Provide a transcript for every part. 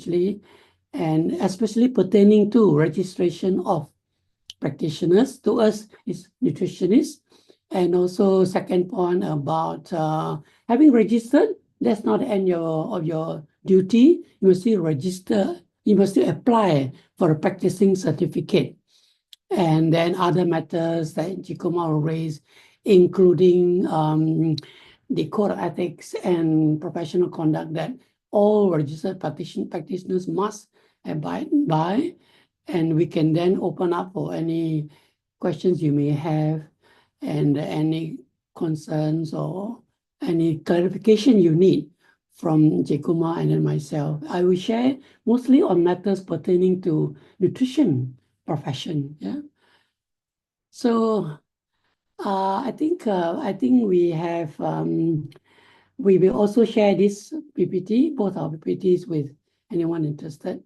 actually, and especially pertaining to registration of practitioners. To us, is nutritionists. And also second point about having registered, that's not the end of your duty. You must still register, you must still apply for a practicing certificate. And then other matters that Jikuma will raise, including the code of ethics and professional conduct that all registered practitioners must abide by. And we can then open up for any questions you may have and any concerns or any clarification you need from Jekuma and then myself. I will share mostly on matters pertaining to nutrition profession. Yeah. So I think we have we will also share this PPT, both our PPTs, with anyone interested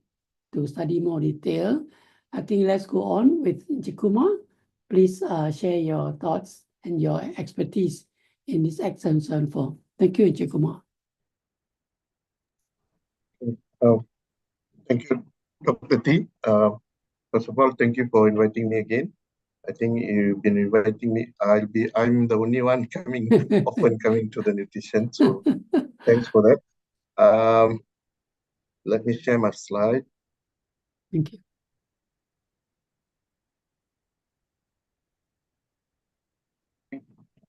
to study more detail. I think let's go on with Jikuma. Please share your thoughts and your expertise in this Act 774. Thank you, Jikuma. Thank you, Dr. T. First of all, thank you for inviting me again. I think you've been inviting me. I'm the only one often coming to the nutrition. So thanks for that. Let me share my slide. Thank you.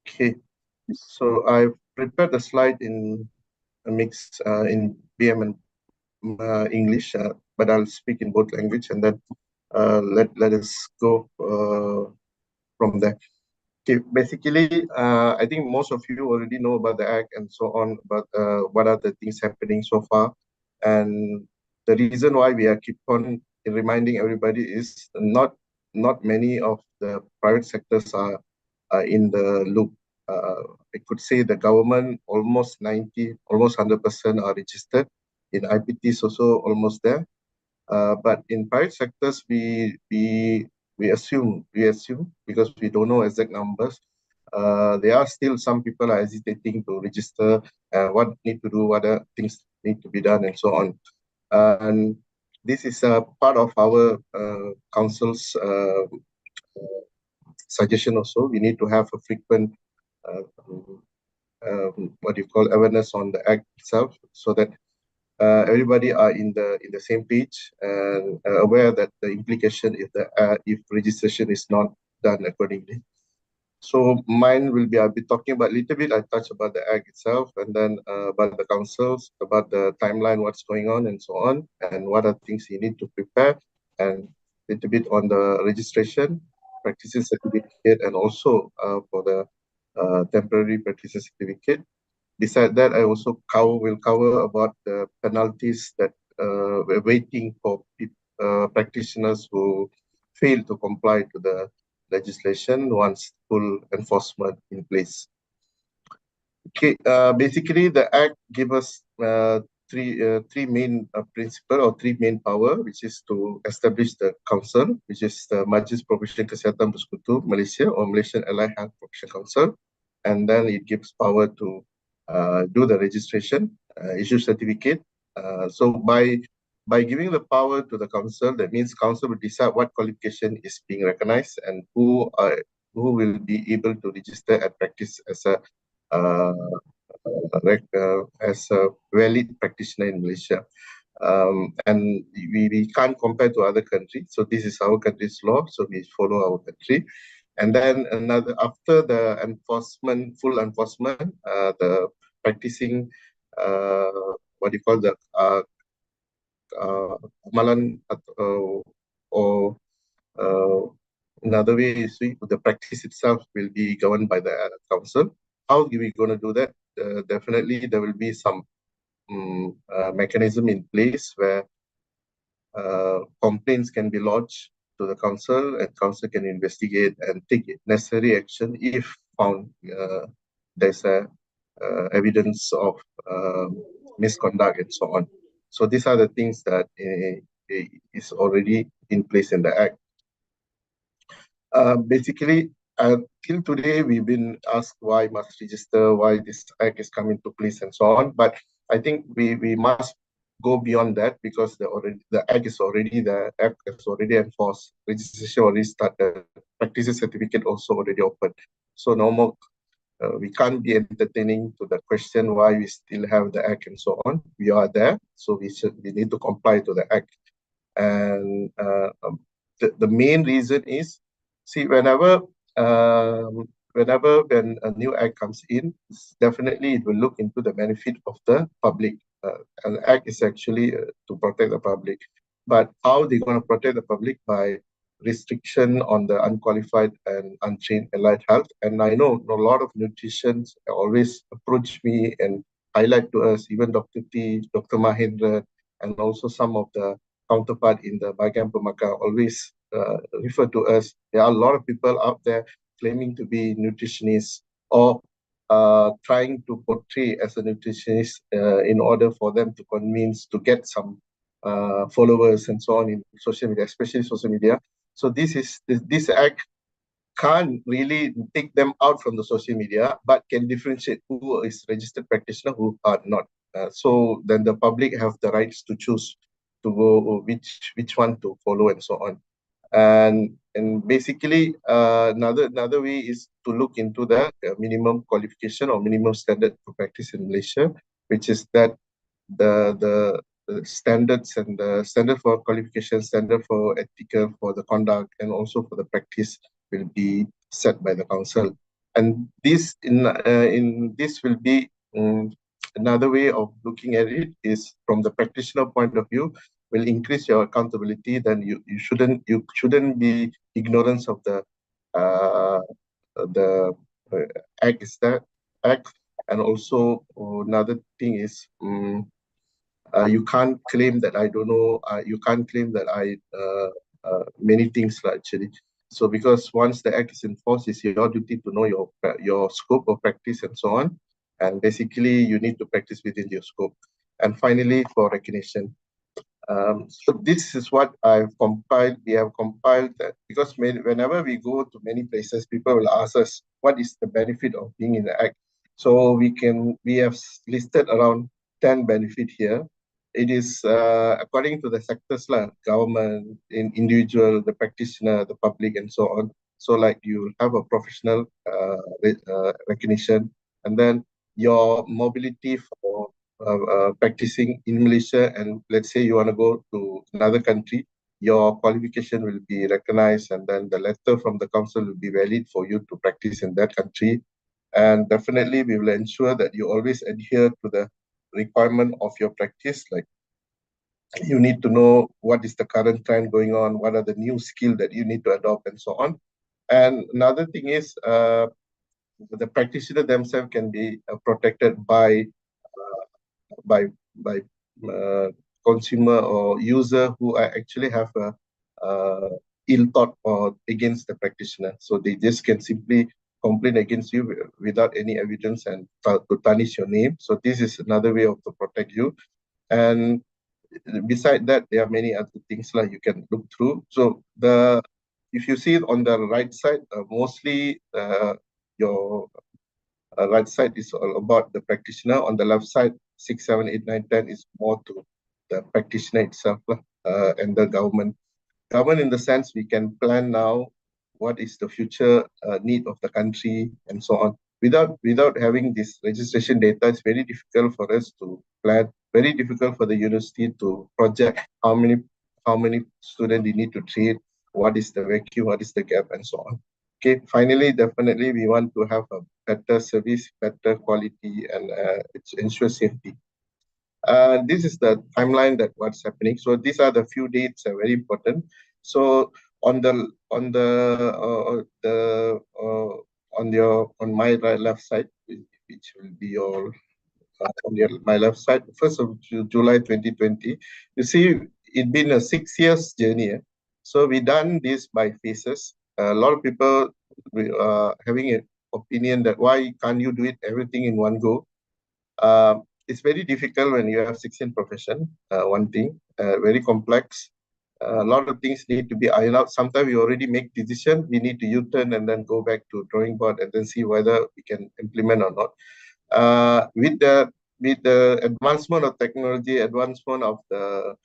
Okay, so I've prepared the slide in a mix in BM and English, but I'll speak in both language, and then let us go from there. Okay, basically, I think most of you already know about the Act and so on, but what are the things happening so far? And the reason why we are keep on reminding everybody is not many of the private sectors are in the loop. I could say the government almost 100% are registered. In IPTs also almost there. But in private sectors, we assume because we don't know exact numbers. There are still some people are hesitating to register. What need to do, what are things need to be done, and so on. And this is a part of our council's suggestion also. We need to have a frequent awareness on the Act itself, so that everybody are in the same page and aware that the implication if registration is not done accordingly. So mine will be, I'll be talking about a little bit. I touch about the Act itself, and then about the councils, about the timeline, what's going on, and so on, and what are things you need to prepare, and a little bit on the registration, practices certificate, and also for the temporary practices certificate. Besides that, I also will cover about the penalties that we're waiting for practitioners who fail to comply to the legislation once full enforcement in place. Okay, basically the Act gives us three main principle or three main power, which is to establish the council, which is the Majlis Profesion Kesihatan Bersekutu Malaysia or Malaysian Allied Health Profession Council, and then it gives power to do the registration, issue certificate. So by giving the power to the council, that means council will decide what qualification is being recognized and who will be able to register and practice as a valid practitioner in Malaysia. And we can't compare to other countries. So this is our country's law. So we follow our country. And then after the full enforcement, the practicing, amalan, or another way is the practice itself will be governed by the council. How are we going to do that? Definitely, there will be some mechanism in place where complaints can be lodged to the council, and council can investigate and take necessary action if found there's evidence of misconduct and so on. So these are the things that is already in place in the Act. Basically, till today, we've been asked why must register, why this Act is coming to place and so on. But I think we must go beyond that because the act is already enforced. Registration already started. Practices certificate also already open. So no more. We can't be entertaining to the question why we still have the act and so on. We are there, so we need to comply to the act. And the main reason is, see, when a new act comes in, definitely it will look into the benefit of the public. An act is actually to protect the public, but how they're going to protect the public? By restriction on the unqualified and untrained allied health. And I know a lot of nutritionists always approach me and highlight to us, even Dr. T, Dr. Mahendra, and also some of the counterpart in the Bagian Pemaka always refer to us. There are a lot of people out there claiming to be nutritionists or trying to portray as a nutritionist in order for them to convince to get some followers and so on in social media, especially social media. So this act can't really take them out from the social media, but can differentiate who is registered practitioner, who are not. So then the public have the rights to choose to go which one to follow and so on. And basically another way is to look into the minimum qualification or minimum standard for practice in Malaysia, which is that the standards and the standard for qualification, standard for ethical, for the conduct, and also for the practice will be set by the council. And this will be another way of looking at it is from the practitioner point of view, will increase your accountability. Then you shouldn't be ignorance of the act is that act. And also another thing is you can't claim that I don't know. You can't claim that I many things actually. So because once the act is enforced, it's your duty to know your scope of practice and so on. And basically, you need to practice within your scope. And finally, for recognition. So this is what I've compiled. We have compiled that because whenever we go to many places, people will ask us, what is the benefit of being in the act? So we have listed around 10 benefit here. It is according to the sectors like government, individual, the practitioner, the public, and so on. So like you have a professional recognition, and then your mobility for practicing in Malaysia, and let's say you want to go to another country, your qualification will be recognized, and then the letter from the council will be valid for you to practice in that country. And definitely, we will ensure that you always adhere to the requirement of your practice. Like you need to know what is the current trend going on, what are the new skill that you need to adopt, and so on. And another thing is the practitioner themselves can be protected by by by consumer or user who actually have a ill thought or against the practitioner. So they just can simply complain against you without any evidence and to tarnish your name. So this is another way of to protect you. And beside that, there are many other things like you can look through. So if you see it on the right side, mostly your right side is all about the practitioner. On the left side, 6, 7, 8, 9, 10 is more to the practitioner itself and the government. Government in the sense we can plan now what is the future need of the country and so on. Without having this registration data, it's very difficult for us to plan, very difficult for the university to project how many students they need to treat, what is the vacuum, what is the gap, and so on. Okay, finally, definitely we want to have a better service, better quality, and ensure safety. This is the timeline that what's happening. So these are the few dates are very important. So on my left side, which will be your my left side, 1st of July 2020. You see, it's been a 6 years journey. So we done this by phases. A lot of people having an opinion that why can't you do it everything in one go? It's very difficult when you have 16 profession. One thing, very complex. A lot of things need to be ironed out. Sometimes we already make decision. We need to U-turn and then go back to drawing board and then see whether we can implement or not. With with the advancement of technology, advancement of the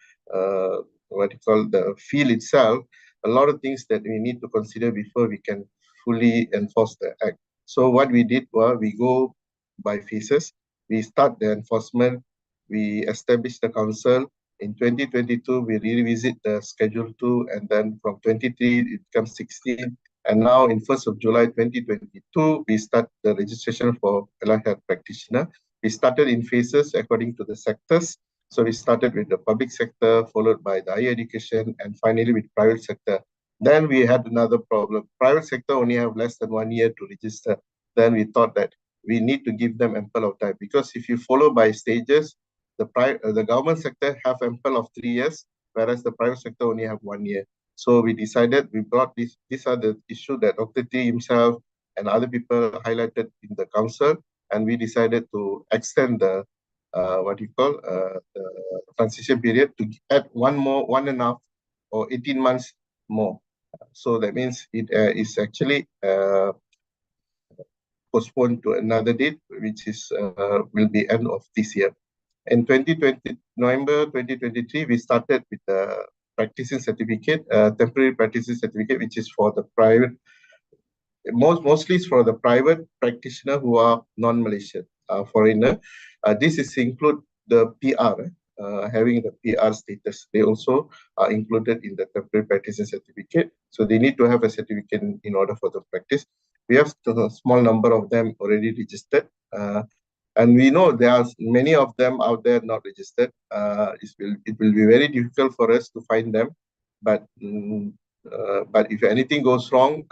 what you call the field itself, a lot of things that we need to consider before we can fully enforce the act. So what we did was we go by phases. We start the enforcement. We establish the council. In 2022, we revisit the Schedule 2, and then from 23, it becomes 16. And now in 1st of July 2022, we start the registration for allied health practitioner. We started in phases according to the sectors. So we started with the public sector, followed by the higher education, and finally with private sector. Then we had another problem. Private sector only have less than 1 year to register. Then we thought that we need to give them ample of time, because if you follow by stages, the government sector have ample of 3 years, whereas the private sector only have 1 year. So we decided, we brought these are the issue that Dr. T himself and other people highlighted in the council, and we decided to extend the the transition period to add one and a half or 18 months more. So that means it is actually postponed to another date, which is will be end of this year. In November 2023, we started with the practicing certificate, temporary practicing certificate, which is for the private, mostly is for the private practitioner who are non-Malaysian, foreigner. This is include the PR, having the PR status. They also are included in the temporary practicing certificate. So they need to have a certificate in order for the practice. We have a small number of them already registered. And we know there are many of them out there not registered. It will be very difficult for us to find them. But if anything goes wrong,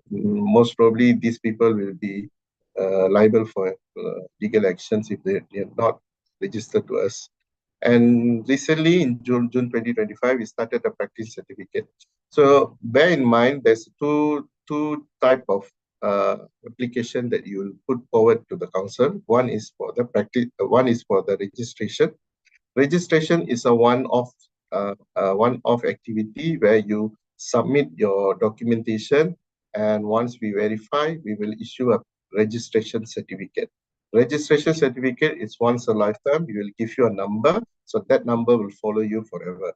most probably these people will be liable for legal actions if they are not registered to us. And recently in June 2025, we started a practice certificate. So bear in mind, there's two type of application that you will put forward to the council. One is for the practice, one is for the registration. Registration is a one-off activity where you submit your documentation, and once we verify, we will issue a registration certificate. Registration certificate is once a lifetime. We will give you a number, so that number will follow you forever.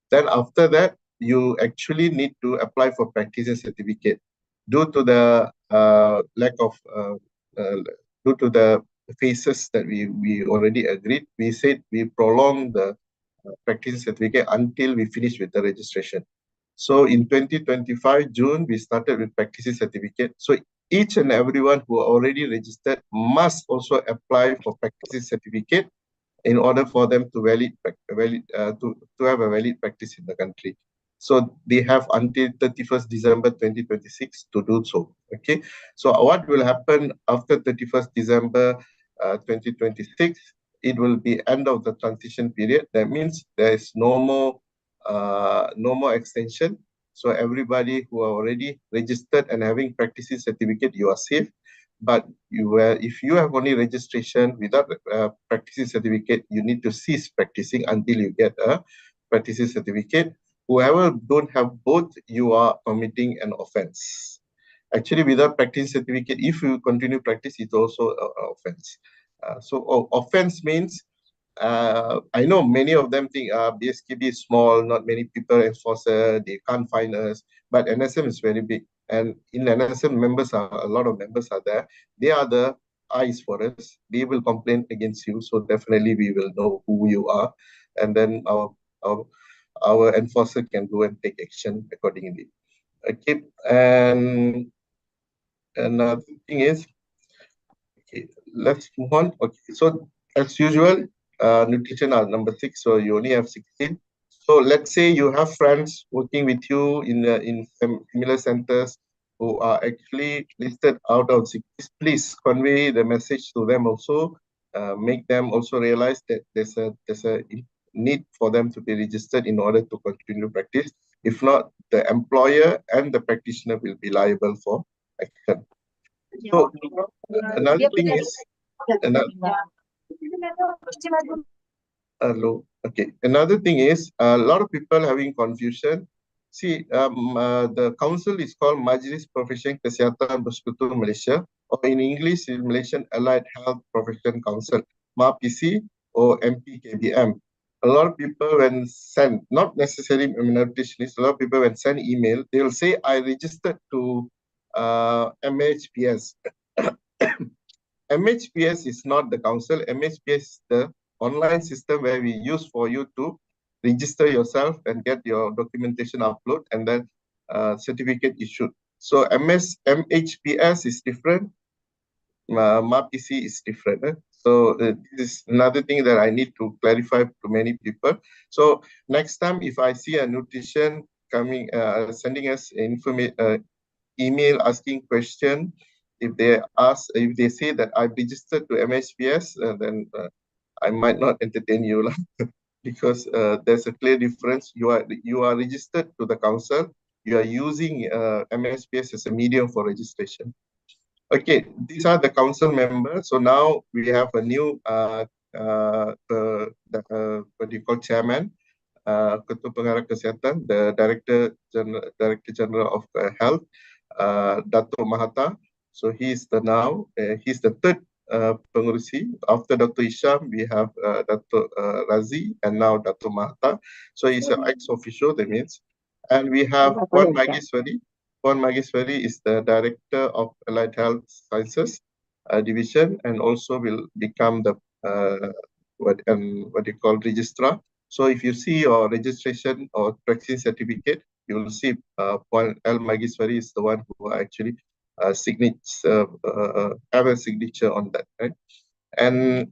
Then after that, you actually need to apply for practitioner certificate. Due to the lack of, due to the phases that we already agreed, we said we prolong the practice certificate until we finish with the registration. So in 2025 June, we started with practice certificate. So each and everyone who are already registered must also apply for practice certificate in order for them to have a valid practice in the country. So they have until 31st December 2026 to do so. Okay. So what will happen after 31st December 2026? It will be end of the transition period. That means there is no more extension. So everybody who are already registered and having practicing certificate, you are safe. But if you have only registration without practicing certificate, you need to cease practicing until you get a practicing certificate. Whoever don't have both, you are committing an offense. Actually, without practicing certificate, if you continue practice, it's also an offense. So offense means, I know many of them think BSKB is small, not many people enforcer, they can't find us, but NSM is very big. And in NSM, a lot of members are there. They are the eyes for us. They will complain against you, so definitely we will know who you are, and then our enforcer can go and take action accordingly. Okay, and another thing is, okay, let's move on. Okay, so as usual, nutrition are number 6, so you only have 16. So let's say you have friends working with you in similar centers who are actually listed out of 60. Please convey the message to them also. Make them also realize that there's a need for them to be registered in order to continue practice. If not, the employer and the practitioner will be liable for action. So another thing is okay. Another thing is a lot of people having confusion. See, the council is called Majlis Profession Kesihatan Bersekutu Malaysia, or in English, in Malaysian Allied Health Profession Council. MAPC or MPKBM. A lot of people when send, not necessarily nutritionists, a lot of people when send email, they will say, I registered to MHPS. MHPS is not the council. MHPS is the online system where we use for you to register yourself and get your documentation upload and then certificate issued. So MHPS is different. MAPC is different. So this is another thing that I need to clarify to many people. So next time, if I see a nutrition coming, sending us email asking question, if they say that I've registered to MHPS, then I might not entertain you because there's a clear difference. You are registered to the council. You are using MHPS as a medium for registration. Okay, these are the council members. So now we have a new what do you call chairman, Ketua Pengarah Kesihatan, the Director General of Health, Dato Mahata. So he's the third pengurusi. After Dr. Isham, we have Dato Razi and now Dato Mahata. So he's an ex-officio, that means. And we have Puan Magiswari. Puan Magiswari is the Director of Allied Health Sciences Division and also will become the what you call registrar. So if you see your registration or practicing certificate, you will see Puan L. Magiswari is the one who actually have a signature on that, right? And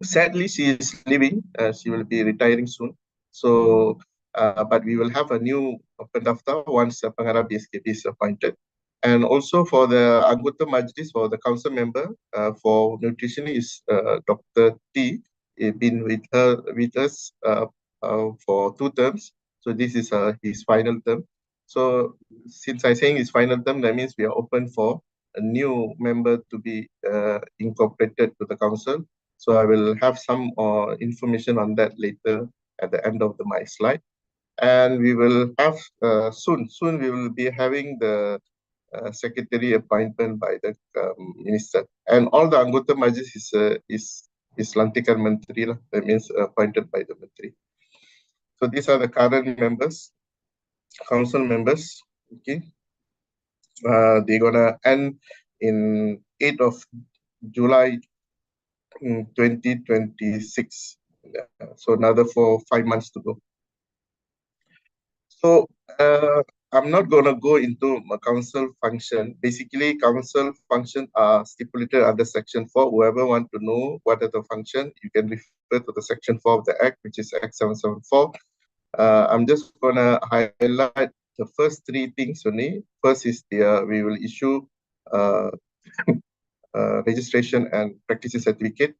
sadly, she is leaving. She will be retiring soon. So, but we will have a new pendaftar once Pengarah BSKP is appointed. And also for the Anggota Majlis, for the council member, for nutrition is Dr. T. He's been with us for 2 terms. So this is his final term. So since I'm saying his final term, that means we are open for a new member to be incorporated to the council. So I will have some information on that later at the end of my slide. And we will have soon we will be having the secretary appointment by the minister. And all the Anggota Majlis is Lantikan Menteri lah. That means appointed by the Menteri. So these are the current members, council members. Okay. They're gonna end in 8th of July 2026. So another 5 months to go. So I'm not going to go into a council function. Basically, council function are stipulated under Section 4. Whoever want to know what are the function, you can refer to the Section 4 of the Act, which is Act 774. I'm just going to highlight the first 3 things only. First is we will issue registration and practices certificate.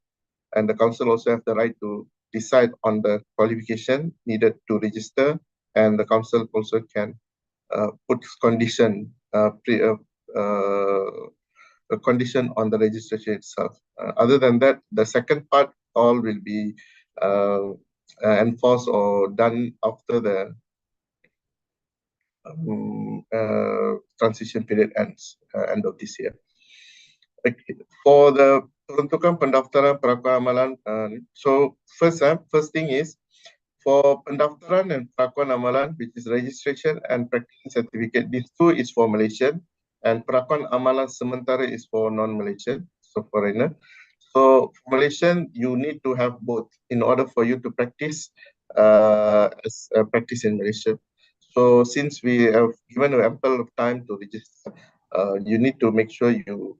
And the council also have the right to decide on the qualification needed to register. And the council also can put condition, a condition on the registration itself. Other than that, the second part all will be enforced or done after the transition period ends, end of this year. Okay. For the peruntukan pendaftaran perakuan amalan, so first thing is for pendaftaran and perakuan amalan, which is registration and practicing certificate. These 2 is for Malaysian, and perakuan amalan sementara is for non-Malaysian, so foreigner. So for Malaysian, you need to have both in order for you to practice practice in Malaysia. So since we have given ample of time to register, you need to make sure you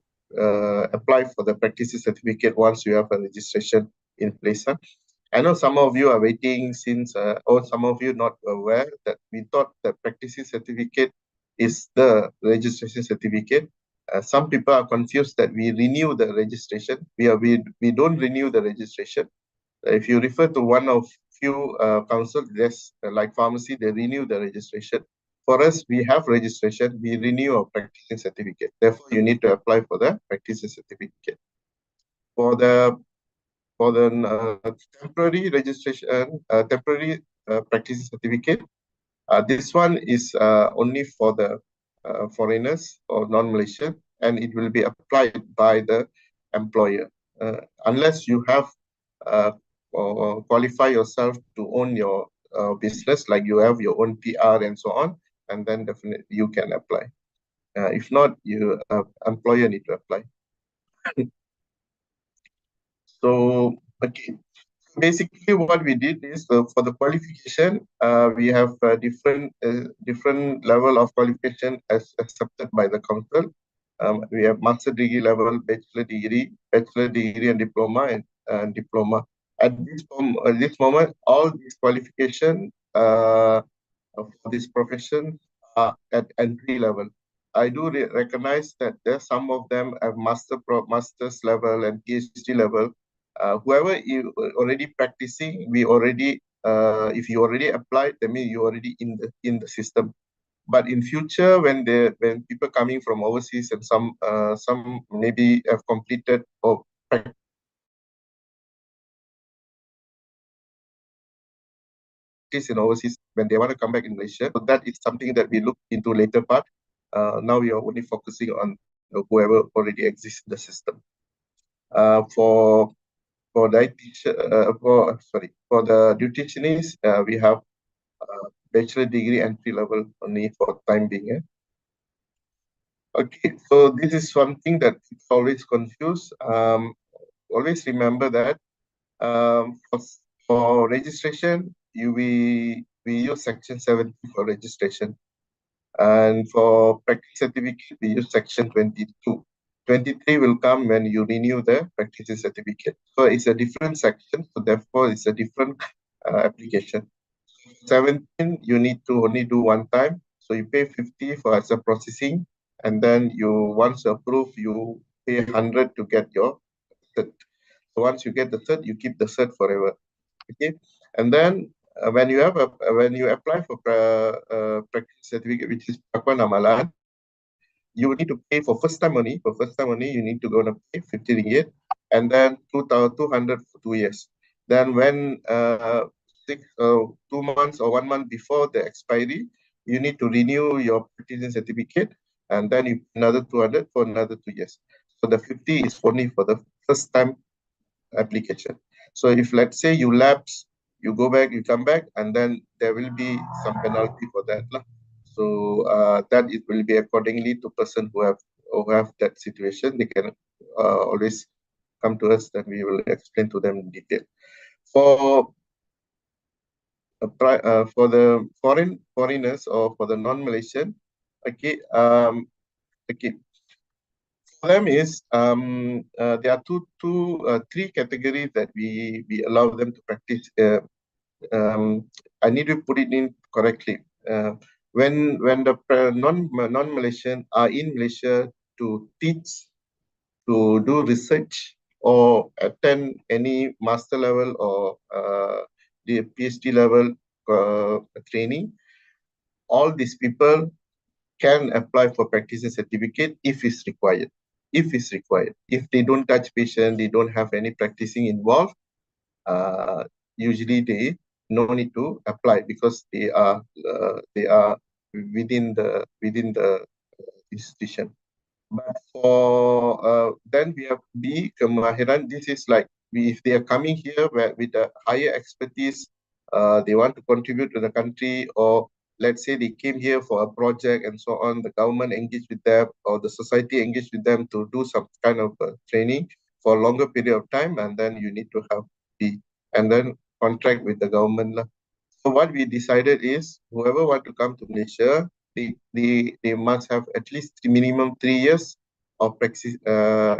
apply for the practice certificate once you have a registration in place. I know some of you are waiting since, or some of you not aware that we thought the practicing certificate is the registration certificate. Some people are confused that we renew the registration. We don't renew the registration. If you refer to one of few councils, like pharmacy, they renew the registration. For us, we have registration, we renew our practicing certificate. Therefore, you need to apply for the practicing certificate. For the temporary registration, temporary practicing certificate, this one is only for the foreigners or non-Malaysian, and it will be applied by the employer. unless you have or qualify yourself to own your business, like you have your own PR and so on, and then definitely you can apply. If not, you employer need to apply. So, okay. Basically, what we did is for the qualification, we have different level of qualification as accepted by the council. We have master degree level, bachelor degree and diploma. At this moment, all these qualification for this profession are at entry level. I do recognize that there's some of them have master's level and PhD level. Whoever you already practicing, we already if you already applied, that means you already in the system. But in future, when people coming from overseas and some maybe have completed or practice in overseas when they want to come back in Malaysia, so that is something that we look into later part. Now we are only focusing on whoever already exists in the system. For dietitian, for the nutritionist, we have bachelor degree entry level only for time being. Okay, so this is something that it's always confused. Always remember that for registration, we use section 70 for registration. And for practice certificate, we use section 22. 23 will come when you renew the practice certificate. So it's a different section, so therefore it's a different application. 17, you need to only do one time. So you pay 50 for as a processing, and then once you approve, you pay 100 to get your cert. So once you get the cert, you keep the cert forever. Okay, and then when you apply for practice certificate, which is Pakuan Amalan, you need to pay for first time only. For first time only, you need to go and pay 50 ringgit, and then 2,200 for 2 years. Then when 2 months or 1 month before the expiry, you need to renew your practicing certificate, and then you another 200 for another 2 years. So the 50 is only for the first time application. So if let's say you lapse, you go back, you come back, and then there will be some penalty for that. So that it will be accordingly to person who have that situation. They can always come to us, then we will explain to them in detail. For the foreigners or for the non-Malaysian, okay, okay, for them is there are three categories that we allow them to practice. I need to put it in correctly. When the non-Malaysian are in Malaysia to teach, to do research, or attend any master level or the PhD level training, all these people can apply for practitioner certificate if it's required. If they don't touch patient, they don't have any practicing involved, usually they no need to apply because they are within the institution. But for then we have B kemahiran. This is like if they are coming here with a higher expertise, they want to contribute to the country, or let's say they came here for a project and so on. The government engaged with them, or the society engaged with them to do some kind of training for a longer period of time, and then you need to have B, and then contract with the government. So what we decided is whoever want to come to Malaysia, they must have at least minimum 3 years of practice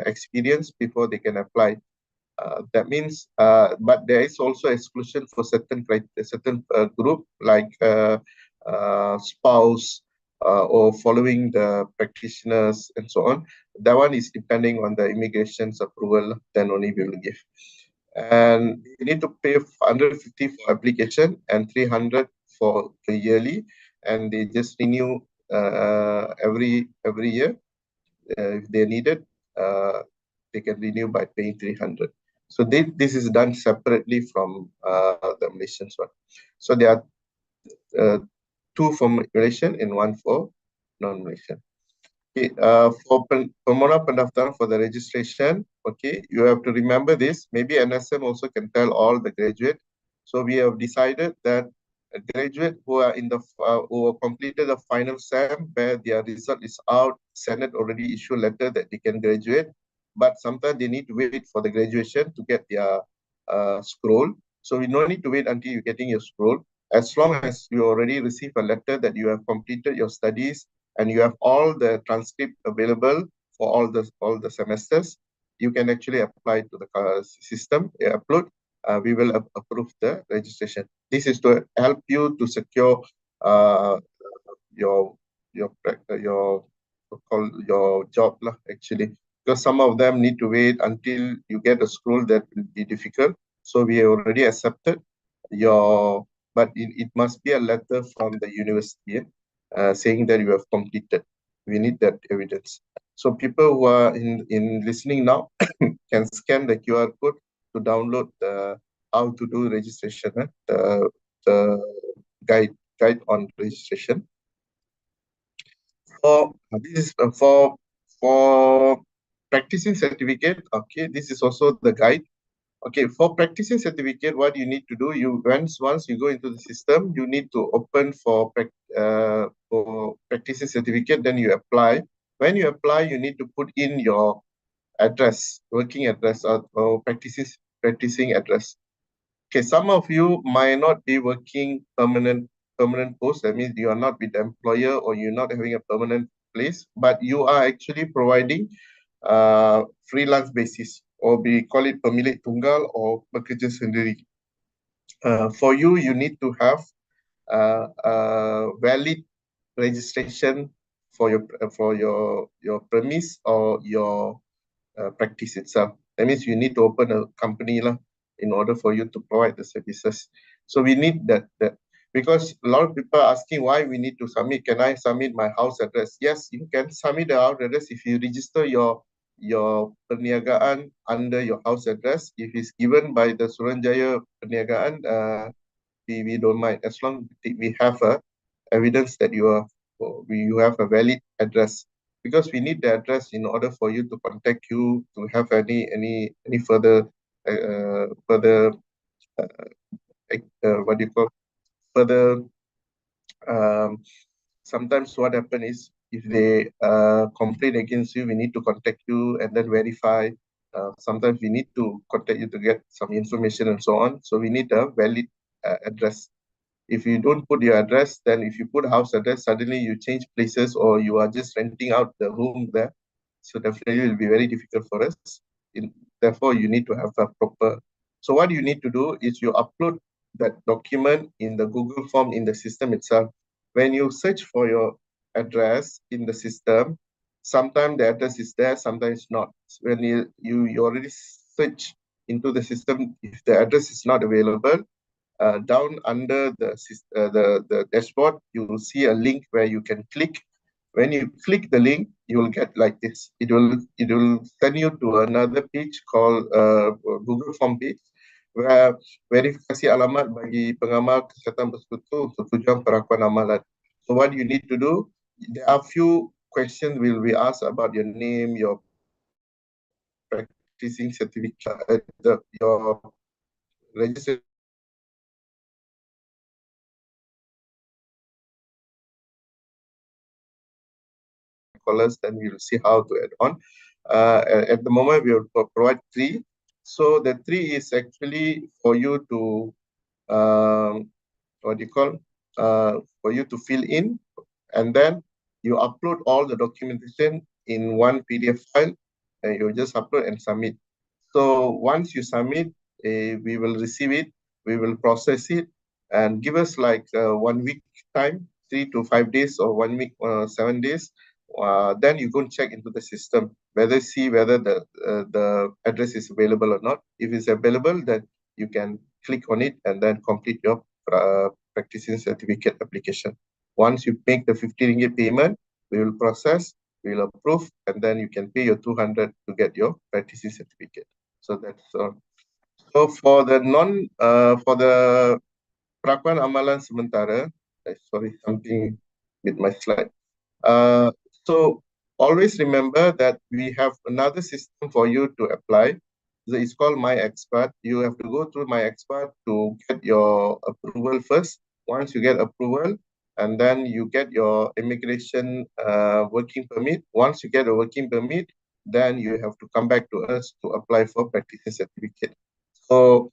experience before they can apply. That means, but there is also exclusion for certain group like spouse or following the practitioners and so on. That one is depending on the immigration's approval. Then only we will give. And you need to pay 150 for application and 300 for the yearly, and they just renew every year. If they need it, they can renew by paying 300. So this is done separately from the Malaysian one. So there are 2 for Malaysian and 1 for non-Malaysian. Okay, for permohonan pendaftaran for the registration, okay, you have to remember this. Maybe NSM also can tell all the graduate. So we have decided that a graduate who are who have completed the final SEM where their result is out, Senate already issued a letter that they can graduate, but sometimes they need to wait for the graduation to get their scroll. So we no need to wait until you're getting your scroll. As long as you already receive a letter that you have completed your studies and you have all the transcript available for all the semesters, you can actually apply to the system, upload. We will approve the registration. This is to help you to secure uh, your your job lah, actually, because some of them need to wait until you get a scroll. That will be difficult. So we already accepted your, but it must be a letter from the university saying that you have completed. We need that evidence. So people who are in listening now can scan the QR code to download the how to do registration, the guide on registration. For this is for practicing certificate. Okay, this is also the guide. Okay, for practicing certificate, what you need to do, you once you go into the system, you need to open for practicing certificate, then you apply. When you apply, you need to put in your address, working address, or practicing address. Okay, some of you might not be working permanent post. That means you are not with the employer or you're not having a permanent place, but you are actually providing freelance basis, or we call it pemilik tunggal or bekerja sendiri. For you, you need to have a valid registration for your premise or your practice itself. That means you need to open a company lah, in order for you to provide the services. So we need that because a lot of people are asking why we need to submit. Can I submit my house address? Yes, you can submit the house address if you register your perniagaan under your house address. If it's given by the Suruhanjaya Perniagaan, we don't mind, as long as we have a evidence that you have a valid address, because we need the address in order for you to contact you to have any further further what do you call further sometimes what happen is if they complain against you, we need to contact you and then verify. Sometimes we need to contact you to get some information and so on, so we need a valid address. If you don't put your address, then if you put house address, suddenly you change places or you are just renting out the room there. So definitely it will be very difficult for us. Therefore, you need to have a proper. So what you need to do is you upload that document in the Google form in the system itself. When you search for your address in the system, sometimes the address is there, sometimes not. When you already search into the system, if the address is not available, down under the dashboard, you will see a link where you can click. When you click the link, you will get like this. It will send you to another page called Google Form page, where verifikasi alamat bagi pengamal kesihatan bersekutu untuk tujuan perakuan amalan. So what you need to do, there are few questions will be asked about your name, your practicing certificate, your registration callers, then we will see how to add on. At the moment, we will provide three. So the three is actually for you to, what do you call, for you to fill in, and then you upload all the documentation in one PDF file, and you just upload and submit. So once you submit, we will receive it, we will process it, and give us like 1 week time, 3 to 5 days, or 1 week, 7 days. Then you go and check into the system, see whether the address is available or not. If it's available, then you can click on it and then complete your practicing certificate application. Once you make the 50 ringgit payment, we will process, we will approve, and then you can pay your 200 to get your practicing certificate. So that's so for the for the perakuan amalan sementara. Sorry, something with my slide. So always remember that we have another system for you to apply. It's called My Expert. You have to go through My Expert to get your approval first. Once you get approval, and then you get your immigration working permit. Once you get a working permit, then you have to come back to us to apply for practitioner certificate. So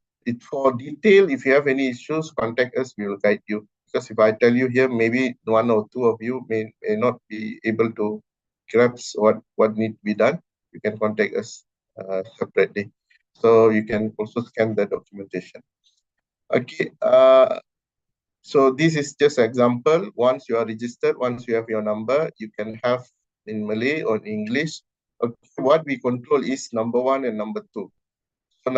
for detail, if you have any issues, contact us, we will guide you. Because if I tell you here, maybe one or two of you may not be able to grasp what need to be done. You can contact us separately. So you can also scan the documentation. Okay. So this is just an example. Once you are registered, once you have your number, you can have in Malay or English. Okay, what we control is number 1 and number 2. So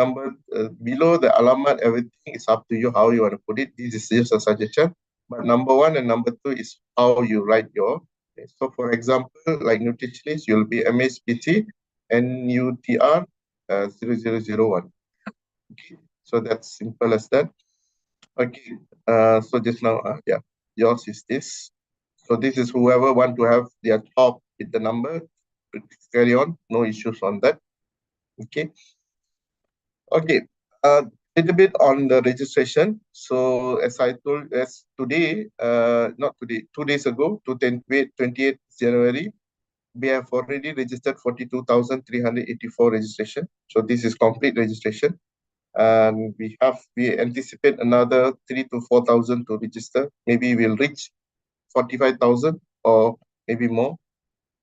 below the alamat, everything is up to you how you want to put it. This is just a suggestion. But number 1 and number 2 is how you write your. Okay. So for example, like nutritionist, you'll be MSPT NUTR 0001. Okay. So that's simple as that. Okay. So just now, yeah, yours is this. So this is whoever want to have their top with the number, carry on, no issues on that. Okay. Okay. Little bit on the registration. So as I told, as today, not today, 2 days ago, to 28th January, we have already registered 42,384 registration. So this is complete registration. And we anticipate another 3 to 4,000 to register. Maybe we'll reach 45,000 or maybe more.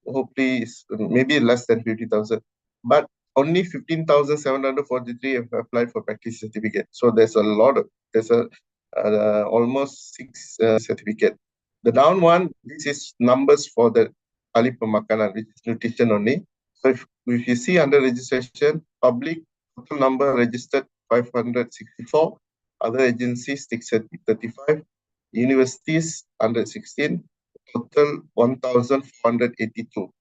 Hopefully it's maybe less than 50,000. But only 15,743 have applied for practice certificate. So there's almost 6 certificate. The down one, this is numbers for the ahli pemakanan, which is nutrition only. So if you see under registration, public total number registered 564, other agencies 635, universities 116, total 1,482.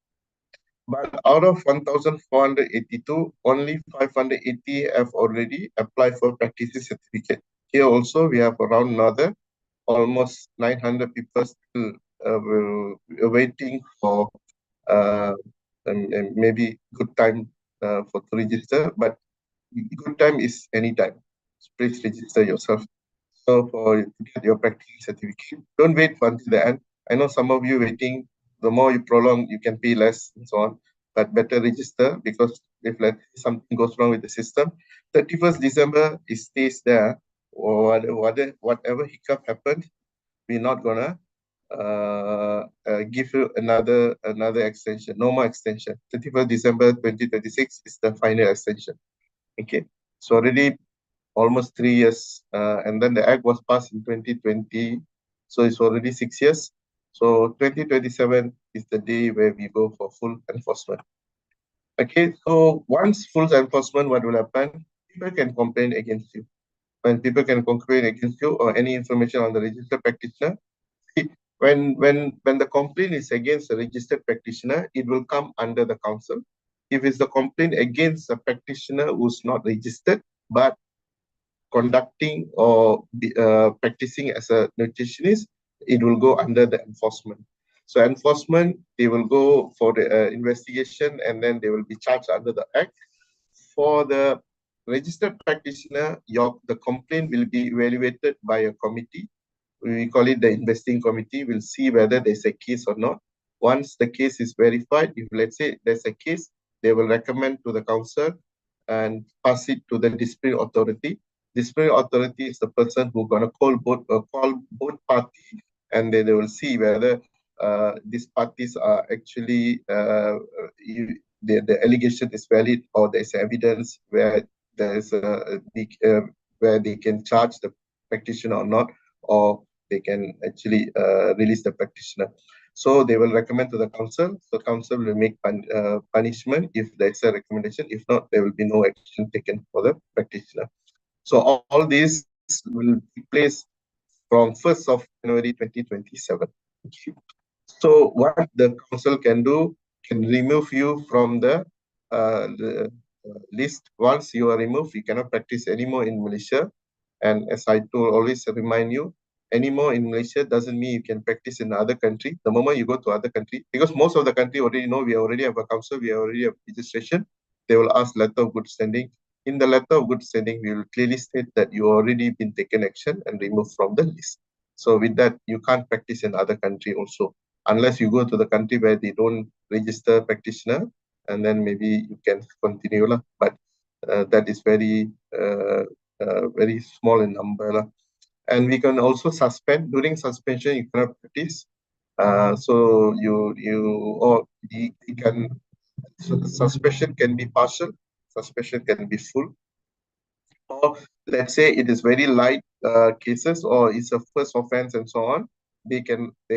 But out of 1,482, only 580 have already applied for practice certificate. Here also, we have around another almost 900 people still waiting for and maybe good time for to register. But good time is anytime. Please register yourself. So for to get your practice certificate, don't wait for until the end. I know some of you waiting. The more you prolong, you can pay less and so on. But better register, because if let's say something goes wrong with the system, 31st December it stays there. Or whatever hiccup happens, we're not gonna give you another extension. No more extension. 31st December 2026 is the final extension. Okay. So already almost 3 years, and then the act was passed in 2020, so it's already 6 years. So 2027 is the day where we go for full enforcement. Okay, so once full enforcement, what will happen? People can complain against you. When people can complain against you or any information on the registered practitioner, when the complaint is against a registered practitioner, it will come under the council. If it's the complaint against a practitioner who's not registered but conducting or practicing as a nutritionist, it will go under the enforcement. So enforcement, they will go for the investigation, and then they will be charged under the act. For the registered practitioner, the complaint will be evaluated by a committee. We call it the investing committee. We'll see whether there's a case or not. Once the case is verified, if let's say there's a case, they will recommend to the council and pass it to the disciplinary authority. Disciplinary authority is the person who's gonna call both parties, and they will see whether these parties are actually the allegation is valid, or there's evidence where there's where they can charge the practitioner or not, or they can actually release the practitioner. So they will recommend to the council. So council will make punishment if there's a recommendation. If not, there will be no action taken for the practitioner. So all these will take place from 1st of January 2027. So what the council can do, can remove you from the list. Once you are removed, you cannot practice anymore in Malaysia. And as I always remind you, anymore in Malaysia doesn't mean you can practice in another country. The moment you go to other country, because most of the country already know we already have a council, we already have registration, they will ask letter of good standing. In the letter of good standing, we will clearly state that you already been taken action and removed from the list. So with that, you can't practice in other country also, unless you go to the country where they don't register practitioner, and then maybe you can continue lah. But that is very small in number lah. And we can also suspend. During suspension, you cannot practice. So suspension can be partial, suspension can be full, or let's say it is very light cases, or it's a first offense and so on. They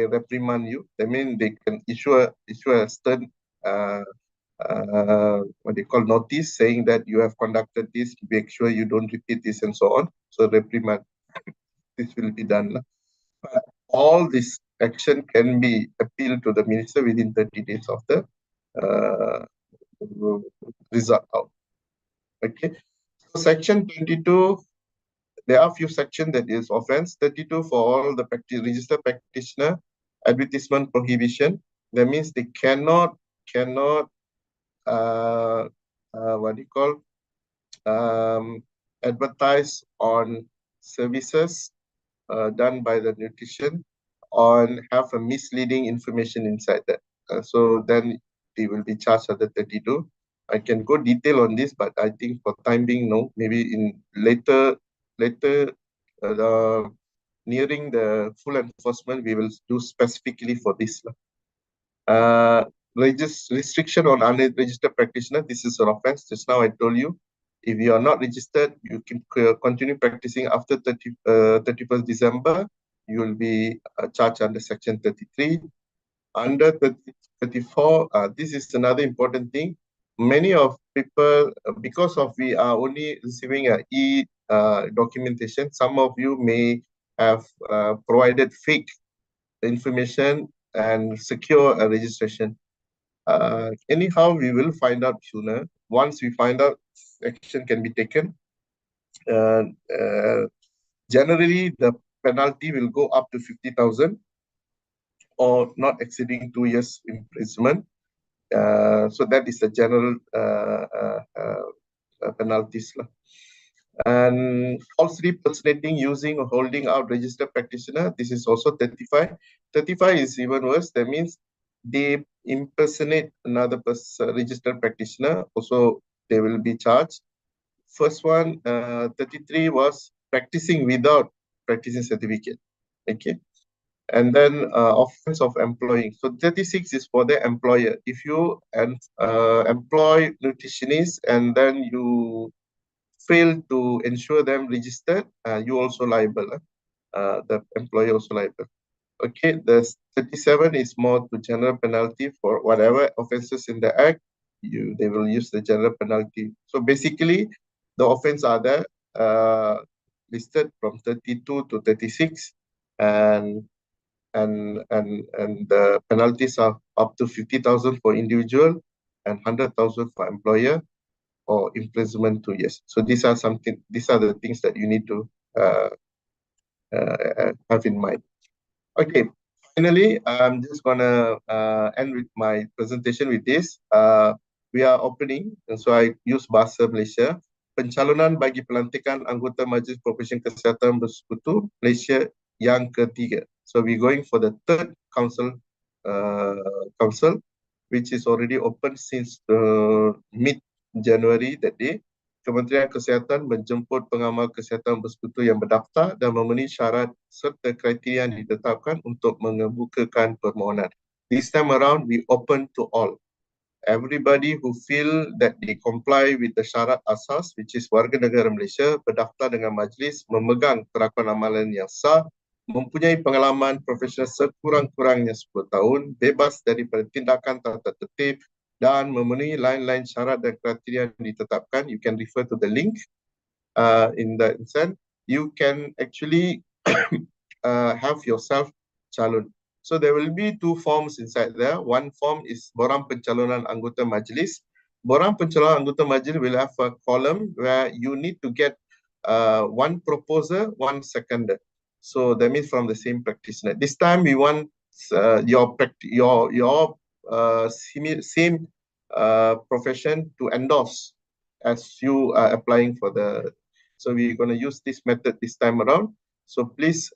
reprimand you. I mean, they can issue a stern what they call notice, saying that you have conducted this, make sure you don't repeat this and so on. So reprimand, this will be done. But all this action can be appealed to the minister within 30 days of the result out. Okay. So section 22, there are few sections that is offense. 32 for all the registered practitioner, advertisement prohibition. That means they cannot what do you call advertise on services done by the nutrition, on have a misleading information inside that. So then they will be charged under 32. I can go detail on this, but I think for time being, no. Maybe in later nearing the full enforcement, we will do specifically for this. Restriction on unregistered practitioner. This is an offense. Just now I told you, if you are not registered, you can continue practicing after 31st December. You will be charged under section 33. Under 34, this is another important thing. Many of people, because of we are only receiving a documentation, some of you may have provided fake information and secure a registration. Anyhow, we will find out sooner. Once we find out, action can be taken. Generally, the penalty will go up to 50,000 or not exceeding 2 years imprisonment. So that is the general penalties. And falsely personating, using or holding out registered practitioner, this is also 35. 35 is even worse. That means they impersonate another registered practitioner, also they will be charged. First one, 33 was practicing without practicing certificate. Okay. And then offense of employing. So 36 is for the employer. If you employ nutritionists and then you fail to ensure them registered, you also liable. The employer also liable. Okay, the 37 is more to general penalty for whatever offenses in the act. They will use the general penalty. So basically, the offense are there listed from 32 to 36, and the penalties are up to 50,000 for individual and 100,000 for employer, or imprisonment 2 years. So these are the things that you need to have in mind. Okay, finally, I'm just gonna end with my presentation with this. We are opening, and so I use Bahasa Malaysia. Pencalonan bagi pelantikan anggota Majlis Profesi Kesihatan Bersekutu Malaysia yang ketiga. So we're going for the third council, which is already open since mid-January that day. Kementerian Kesihatan menjemput pengamal kesihatan bersekutu yang berdaftar dan memenuhi syarat serta kriteria yang ditetapkan untuk mengemukakan permohonan. This time around, we open to all. Everybody who feel that they comply with the syarat asas, which is warga negara Malaysia, berdaftar dengan majlis, memegang perakuan amalan yang sah, mempunyai pengalaman profesional sekurang-kurangnya 10 tahun, bebas daripada tindakan tata tertib, dan memenuhi lain-lain syarat dan kriteria yang ditetapkan. You can refer to the link in the insert. You can actually have yourself calon. So there will be 2 forms inside there. One form is borang pencalonan anggota majlis. Borang pencalonan anggota majlis will have a column where you need to get one proposer, one seconder. So that means from the same practitioner. This time we want your same profession to endorse as you are applying for the. So we're going to use this method this time around. So please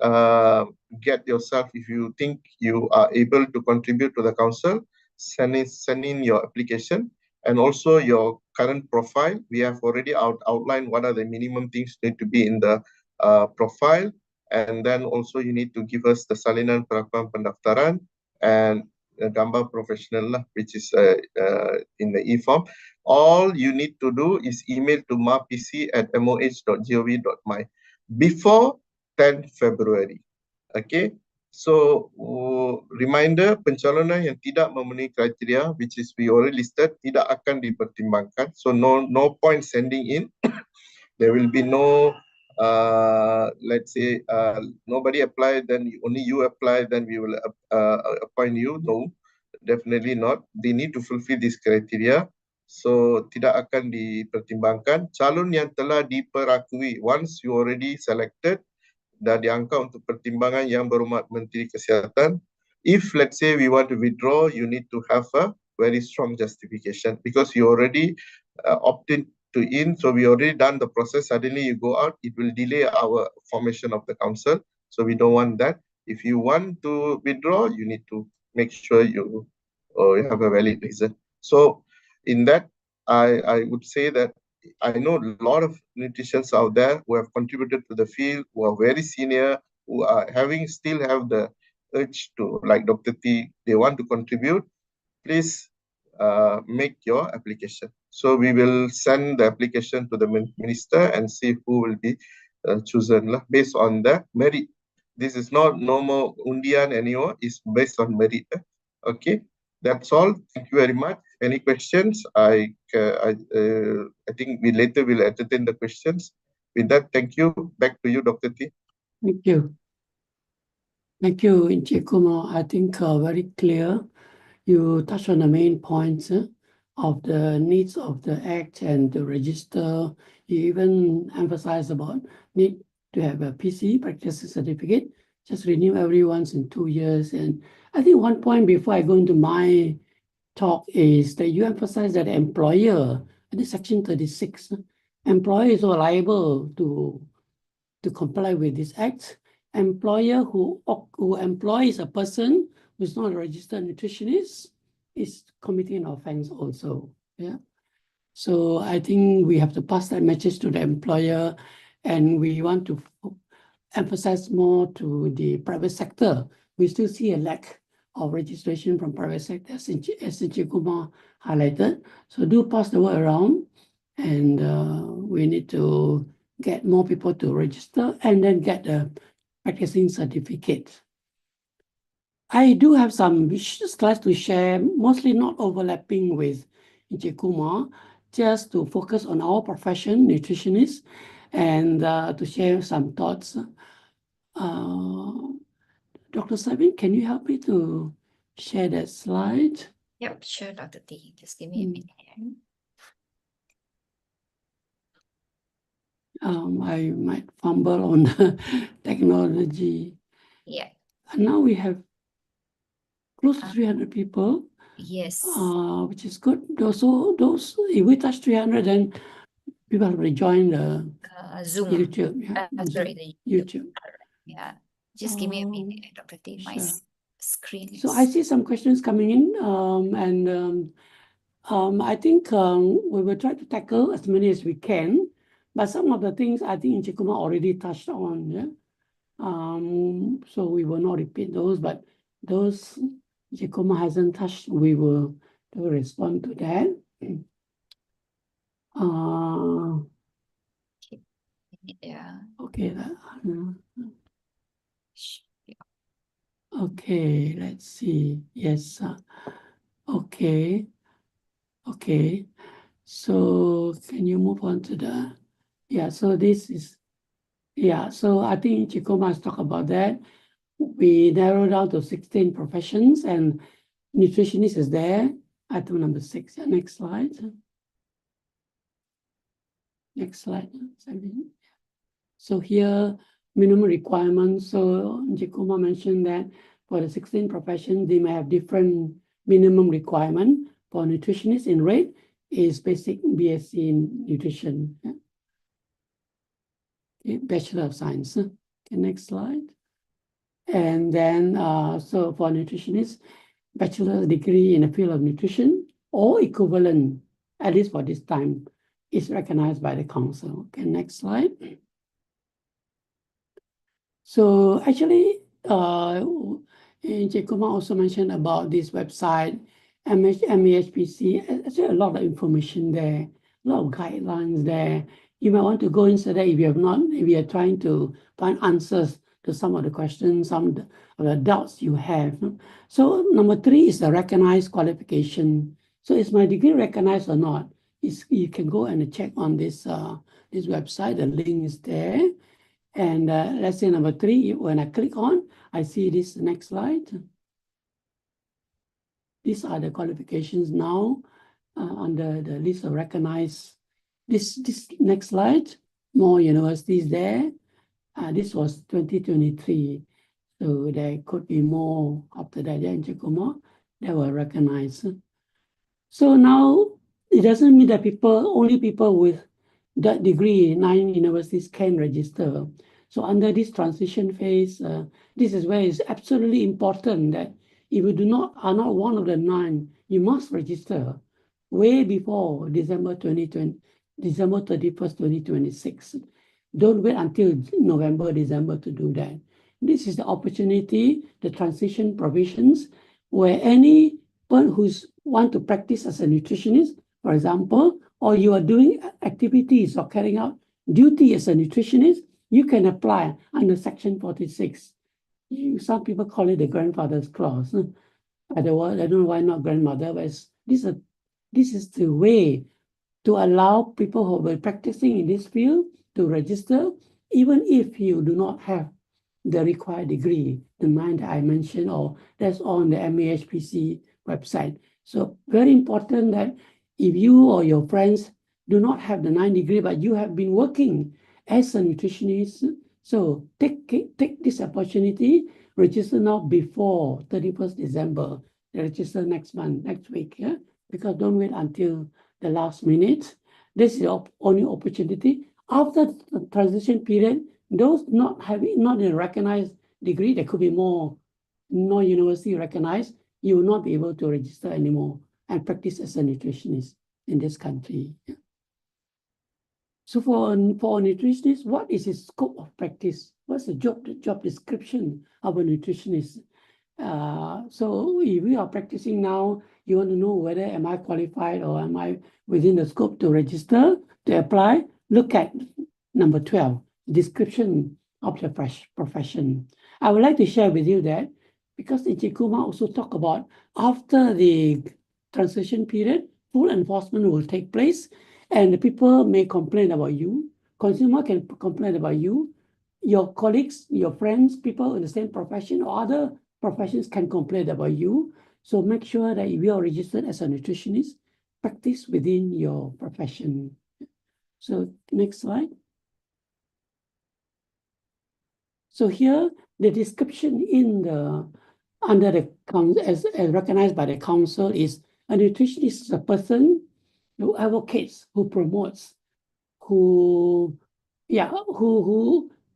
get yourself, if you think you are able to contribute to the council, send in your application and also your current profile. We have already outlined what are the minimum things need to be in the profile. And then also you need to give us the salinan pengakuan pendaftaran and gambar professional lah, which is in the e-form. All you need to do is email to mapc@moh.gov.my before 10 February. Okay. So reminder, pencalonan yang tidak memenuhi kriteria, which is we already listed, tidak akan dipertimbangkan. So no point sending in. There will be no, let's say, nobody applied, then only you apply, then we will appoint you. No, definitely not. They need to fulfill this criteria. So tidak akan dipertimbangkan. Calon yang telah diperakui, once you already selected, dah diangkat untuk pertimbangan Yang Berhormat Menteri Kesihatan. If let's say we want to withdraw, you need to have a very strong justification because you already opted to in, so we already done the process. Suddenly you go out, it will delay our formation of the council. So we don't want that. If you want to withdraw, you need to make sure you have a valid reason. So in that, I would say that I know a lot of nutritionists out there who have contributed to the field, who are very senior, who are still have the urge to, like Dr. T, they want to contribute. Please make your application. So we will send the application to the minister and see who will be chosen based on the merit. This is not normal undian anymore, it's based on merit. Okay, that's all. Thank you very much. Any questions? I think we later will entertain the questions. With that, thank you. Back to you, Dr. T. Thank you. Thank you, Encik Kumar. I think very clear. You touched on the main points of the needs of the Act and the register. You even emphasize about need to have a PC, practice certificate, just renew every once in 2 years. And I think one point before I go into my talk is that you emphasize that employer, in Section 36, employer is liable to comply with this Act. Employer who employs a person who is not a registered nutritionist is committing an offense also. Yeah. So I think we have to pass that message to the employer, and we want to emphasize more to the private sector. We still see a lack of registration from private sector, as Encik Kumar highlighted. So do pass the word around, and we need to get more people to register and then get the practicing certificate. I do have some slides to share, mostly not overlapping with Encik Kumar, just to focus on our profession, nutritionists, and to share some thoughts. Dr. Sabin, can you help me to share that slide? Yep, sure, Dr. T. Just give me a minute here. I might fumble on the technology. Yeah. And now we have close to 300 people. Yes. Which is good. Those, if we touch 300, then people have to join the Zoom. YouTube. Yeah, Sorry, the YouTube. Yeah. Just give me a minute, Dr. T. My Sure. screen is... So I see some questions coming in, and I think we will try to tackle as many as we can, but some of the things I think Encik Kumar already touched on. Yeah. So we will not repeat those, but those Encik Kumar hasn't touched, we will respond to that. Yeah. Okay. Okay, let's see. Yes. Okay. Okay. So can you move on to the, yeah, so this is, yeah, so I think Encik Kumar has talked about that. We narrowed down to 16 professions, and nutritionist is there, item number 6. Yeah, next slide. Next slide. So here minimum requirements. So Jikuma mentioned that for the 16 professions, they may have different minimum requirement. For nutritionists in red is basic BSc in nutrition. Yeah. Okay, Bachelor of Science. Okay, next slide. And then, so for nutritionists, bachelor degree in the field of nutrition or equivalent, at least for this time, is recognized by the council. Okay, next slide. So actually, Jekuma also mentioned about this website, MAHPC. Actually, a lot of information there, a lot of guidelines there. You might want to go inside there if you have not, if you are trying to find answers to some of the questions, some of the doubts you have. So number 3 is the recognized qualification. So is my degree recognized or not? You can go and check on this this website. The link is there. And let's say number 3, when I click on, I see this next slide. These are the qualifications now under the list of recognized. This next slide, more universities there. This was 2023. So there could be more after that, yeah, in Jacomo, that were recognized. So now it doesn't mean that only people with that degree, 9 universities can register. So under this transition phase, this is where it's absolutely important that if you are not one of the 9, you must register way before December 31st, 2026. Don't wait until November, December to do that. This is the opportunity, the transition provisions, where anyone who's want to practice as a nutritionist, for example, or you are doing activities or carrying out duty as a nutritionist, you can apply under Section 46. Some people call it the grandfather's clause. I don't know why not grandmother, but this is the way to allow people who are practicing in this field to register, even if you do not have the required degree, the 9 that I mentioned, or that's on the MAHPC website. So very important that if you or your friends do not have the 9 degree, but you have been working as a nutritionist, so take this opportunity, register now before 31st December, register next month, next week, yeah? Because don't wait until the last minute. This is the only opportunity. After the transition period, those not in a recognized degree, there could be more university recognized, you will not be able to register anymore and practice as a nutritionist in this country. So for a nutritionist, what is the scope of practice? What's the job description of a nutritionist? So if we are practicing now, you want to know whether am I qualified or am I within the scope to register, to apply, look at number 12, description of the profession. I would like to share with you that because Ichikuma also talk about after the transition period, full enforcement will take place and the people may complain about you. Consumer can complain about you. Your colleagues, your friends, people in the same profession or other professions can complain about you. So make sure that if you are registered as a nutritionist, practice within your profession. So next slide. So here, the description in the under the as recognized by the council is a nutritionist is a person who advocates, who promotes, who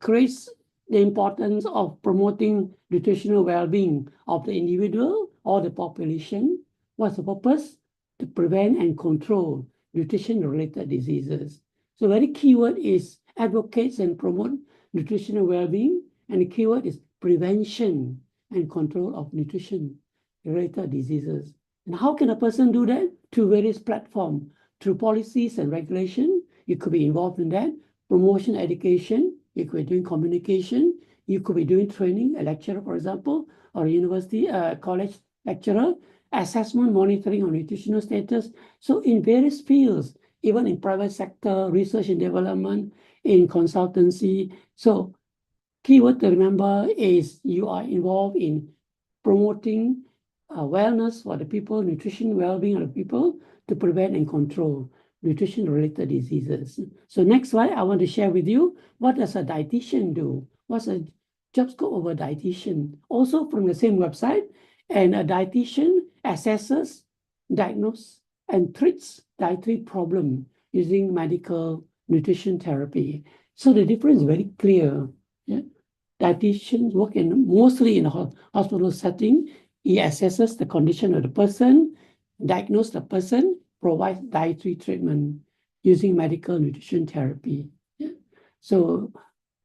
creates the importance of promoting nutritional well-being of the individual or the population. What's the purpose? To prevent and control nutrition-related diseases. So very keyword is advocates and promote nutritional well-being, and the keyword is prevention and control of nutrition-related diseases. And how can a person do that? Through various platforms, through policies and regulation. You could be involved in that. Promotion, education, you could be doing communication, you could be doing training, a lecturer, for example, or a university, college lecturer, assessment, monitoring of nutritional status. So in various fields, even in private sector, research and development, in consultancy. So keyword to remember is you are involved in promoting wellness for the people, nutrition, well-being of the people to prevent and control nutrition-related diseases. So next slide, I want to share with you, what does a dietitian do? what's a job scope of a dietitian? Also from the same website, and a dietitian assesses, diagnoses, and treats dietary problem using medical nutrition therapy. So the difference is very clear. Yeah? Dietitians work mostly in a hospital setting. He assesses the condition of the person, diagnoses the person, provides dietary treatment using medical nutrition therapy. Yeah? So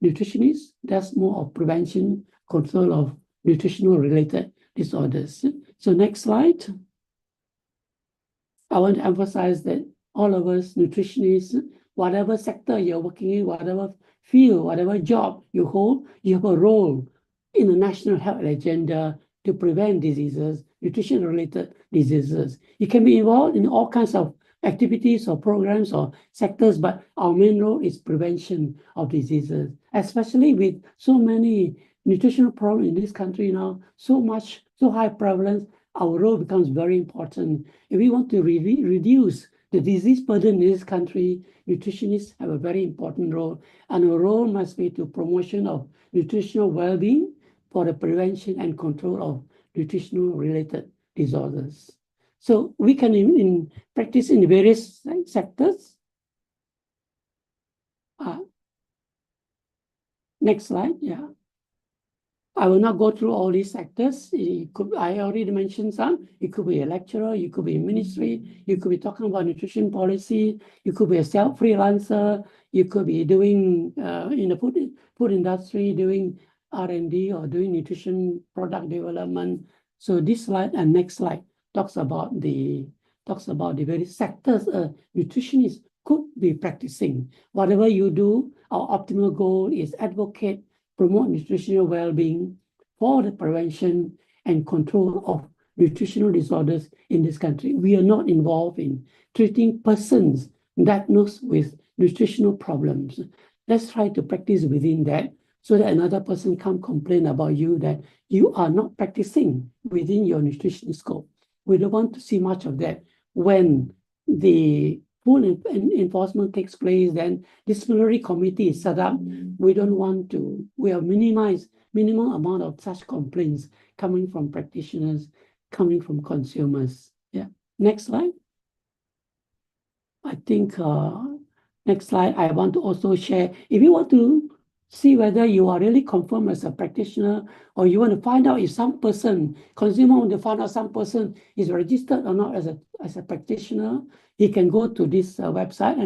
nutritionist does more of prevention, control of nutritional related disorders. So next slide. I want to emphasize that all of us nutritionists, whatever sector you're working in, whatever field, whatever job you hold, you have a role in the national health agenda to prevent diseases, nutrition-related diseases. You can be involved in all kinds of activities or programs or sectors, but our main role is prevention of diseases, especially with so many nutritional problems in this country now, so high prevalence. Our role becomes very important. If we want to reduce the disease burden in this country, nutritionists have a very important role, and our role must be to promotion of nutritional well-being for the prevention and control of nutritional related disorders. So we can practice in various sectors. Next slide, yeah. I will not go through all these sectors. I already mentioned some. You could be a lecturer, you could be in ministry, you could be talking about nutrition policy, you could be a freelancer, you could be doing in the food industry, doing R&D or doing nutrition product development. So this slide and next slide talks about the various sectors a nutritionist could be practicing. Whatever you do, our optimal goal is advocate, promote nutritional well-being for the prevention and control of nutritional disorders in this country. We are not involved in treating persons diagnosed with nutritional problems. Let's try to practice within that so that another person can't complain about you that you are not practicing within your nutrition scope. We don't want to see much of that. When the full enforcement takes place, then disciplinary committee is set up. We don't want to, we have minimum amount of such complaints coming from practitioners, coming from consumers. Yeah. Next slide. I think next slide, I want to also share, if you want to see whether you are really confirmed as a practitioner, or you want to find out if some person, consumer want to find out some person is registered or not as a practitioner, he can go to this website,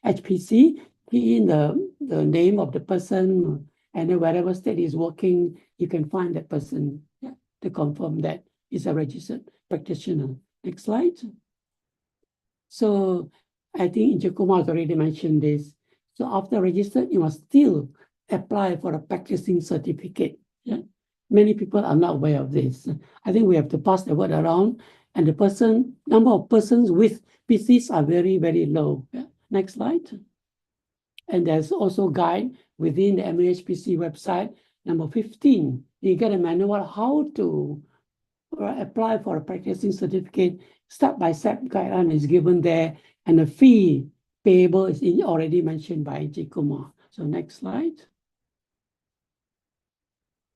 AHPC, key in the name of the person, and then wherever state is working, you can find that person to confirm that is a registered practitioner. Next slide. So I think Injikuma has already mentioned this. So after registered, you must still apply for a practicing certificate. Yeah? Many people are not aware of this. I think we have to pass the word around, and the number of persons with PCs are very, very low. Yeah? Next slide. And there's also guide within the MAHPC website, number 15. You get a manual how to apply for a practicing certificate. Step-by-step guideline is given there, and the fee payable is already mentioned by Jikuma. So next slide.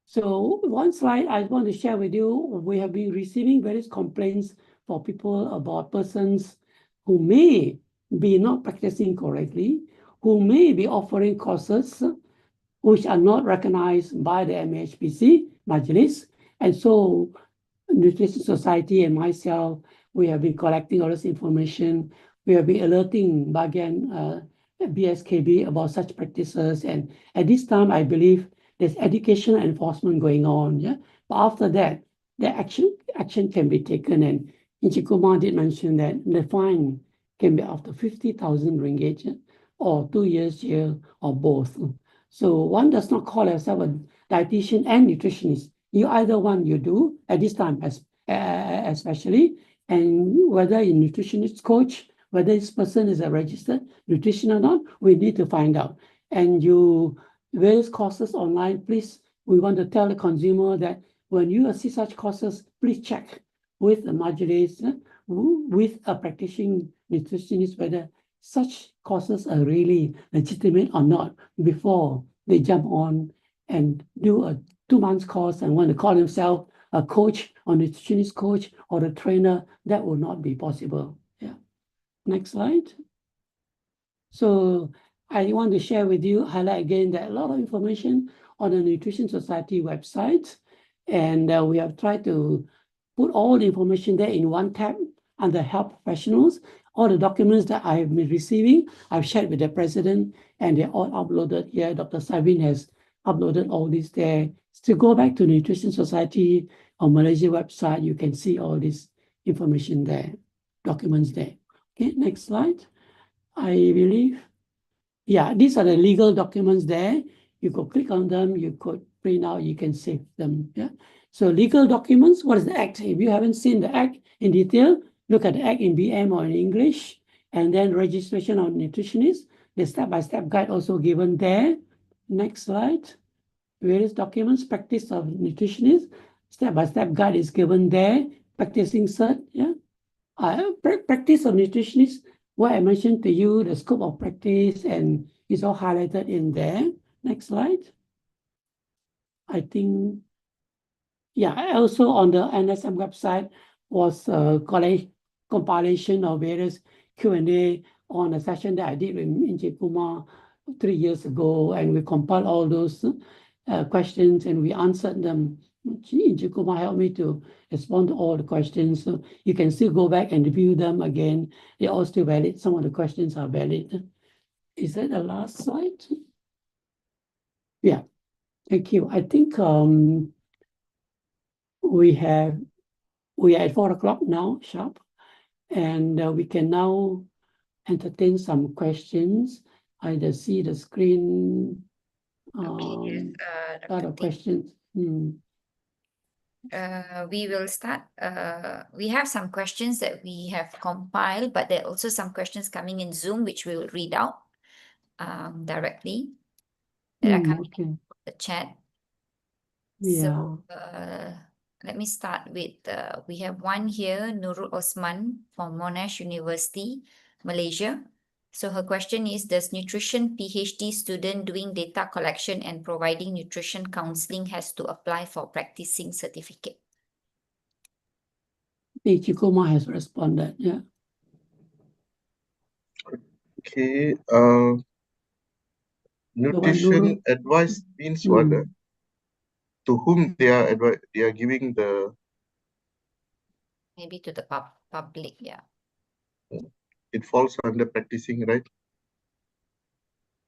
So one slide I want to share with you, we have been receiving various complaints for people about persons who may be not practicing correctly, who may be offering courses which are not recognized by the MAHPC Majlis. And so Nutrition Society and myself, we have been collecting all this information. We have been alerting Bagian BSKB about such practices. And at this time, I believe there's education and enforcement going on. Yeah? But after that, the action can be taken. And Injikuma did mention that the fine can be up to 50,000 ringgit or 2 years jail or both. So one does not call himself a dietitian and nutritionist. You either one you do at this time, especially, and whether you're a nutritionist coach, whether this person is a registered nutrition or not, we need to find out. And various courses online, please, we want to tell the consumer that when you see such courses, please check with the Majlis, with a practicing nutritionist, whether such courses are really legitimate or not before they jump on and do a 2 months course and want to call himself a coach or nutritionist coach or a trainer, that will not be possible. Yeah. Next slide. So I want to share with you, highlight again that a lot of information on the Nutrition Society website. And we have tried to put all the information there in one tab under Help Professionals. All the documents that I have been receiving, I've shared with the president, and they're all uploaded here. Dr. Savin has uploaded all this there. To go back to Nutrition Society or Malaysia website, you can see all this information there, documents there. Okay, next slide. I believe, yeah, these are the legal documents there. You could click on them, you could print out, you can save them. Yeah. So legal documents, what is the Act? If you haven't seen the Act in detail, look at the Act in BM or in English, and then registration of nutritionists. The step-by-step guide also given there. Next slide. Various documents, practice of nutritionists. Step-by-step guide is given there. Practicing cert, yeah. Practice of nutritionist, what I mentioned to you, the scope of practice, and it's all highlighted in there. Next slide. I think, yeah, also on the NSM website was a compilation of various Q&A on a session that I did with Inje Kumar 3 years ago, and we compiled all those questions and we answered them. Inje Kumar helped me to respond to all the questions. So you can still go back and review them again. They're all still valid. Some of the questions are valid. Is that the last slide? Yeah, thank you. I think we are at 4 o'clock now, sharp, and we can now entertain some questions. I just see the screen. Okay, A lot of questions. We will start. We have some questions that we have compiled, but there are also some questions coming in Zoom, which we will read out directly that are coming Okay. in the chat. Yeah. So let me start with, we have one here, Nurul Osman from Monash University, Malaysia. So her question is, does nutrition PhD student doing data collection and providing nutrition counseling has to apply for practicing certificate? Chikuma has responded, yeah. Okay. The one Nutrition Nurul. advice means what? To whom they are giving the. Maybe to the public, yeah. It falls under practicing, right?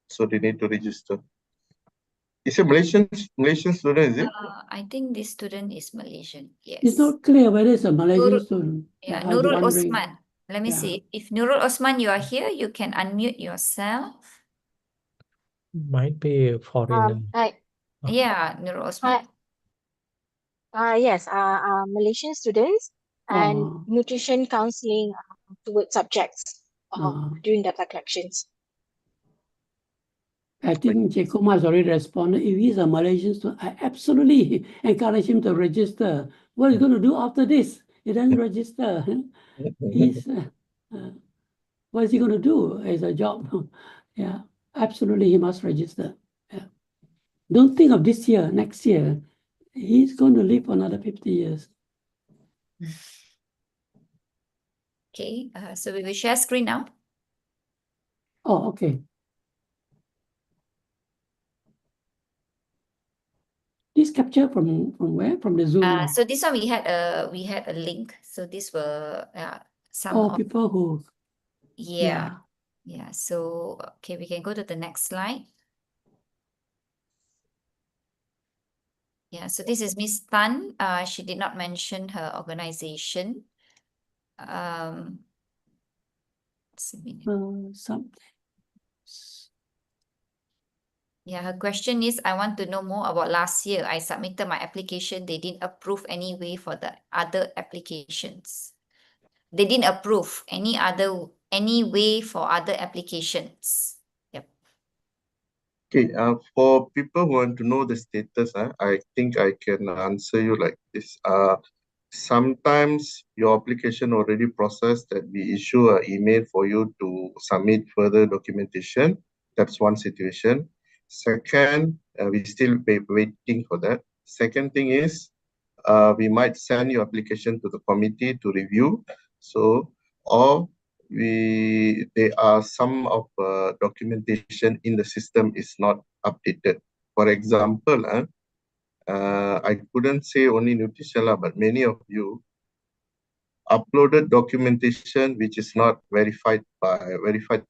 So they need to register. Is a Malaysian student, is it? I think this student is Malaysian, yes. It's not clear whether it's a Malaysian Nurul, student. yeah, I was Nurul wondering. Osman. Let me Yeah. see. If Nurul Osman, you are here, you can unmute yourself. Might be foreigner. Hi. Yeah, Nurul Osman. Yes, Malaysian students and Oh, nutrition counseling towards subjects uh, during data collections. I think Chikuma has already responded. If he's a Malaysian student, I absolutely encourage him to register. What is he going to do after this? He doesn't register. He's, what is he going to do as a job? Yeah, absolutely, he must register. Yeah. Don't think of this year, next year. He's going to live for another 50 years. Okay, so we will share screen now. Oh, okay. This capture from where? From the Zoom. So this one we had a link. So these were some Oh, of, people who, yeah. So okay, we can go to the next slide. Yeah, so this is Miss Tan. She did not mention her organization. Just a minute. something. Yeah, her question is, I want to know more about last year. I submitted my application. They didn't approve any way for the other applications. They didn't approve any way for other applications. Yep. Okay, for people who want to know the status, I think I can answer you like this. Sometimes your application already processed that we issue an email for you to submit further documentation. That's one situation. Second, We're still waiting for that. Second thing is, we might send your application to the committee to review. So, or there are some of documentation in the system is not updated. For example, I couldn't say only Nutrition, but many of you uploaded documentation which is not verified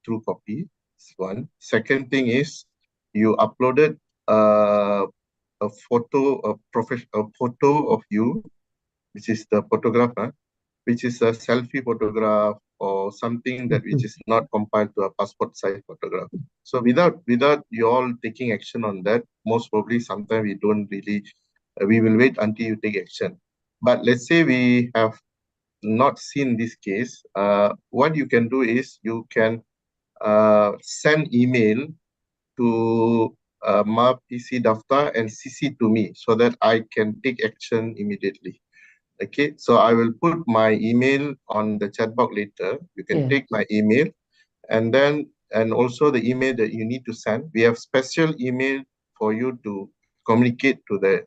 through copy. That's one. Second thing is you uploaded a photo of you, which is the photograph, which is a selfie photograph or something that which is not compiled to a passport size photograph. So without you all taking action on that, most probably sometime we don't really, we will wait until you take action. But let's say we have not seen this case, what you can do is you can send email to Ma PC Daftar and CC to me so that I can take action immediately. Okay, so I will put my email on the chat box later. You can take my email and also the email that you need to send. We have special email for you to communicate to the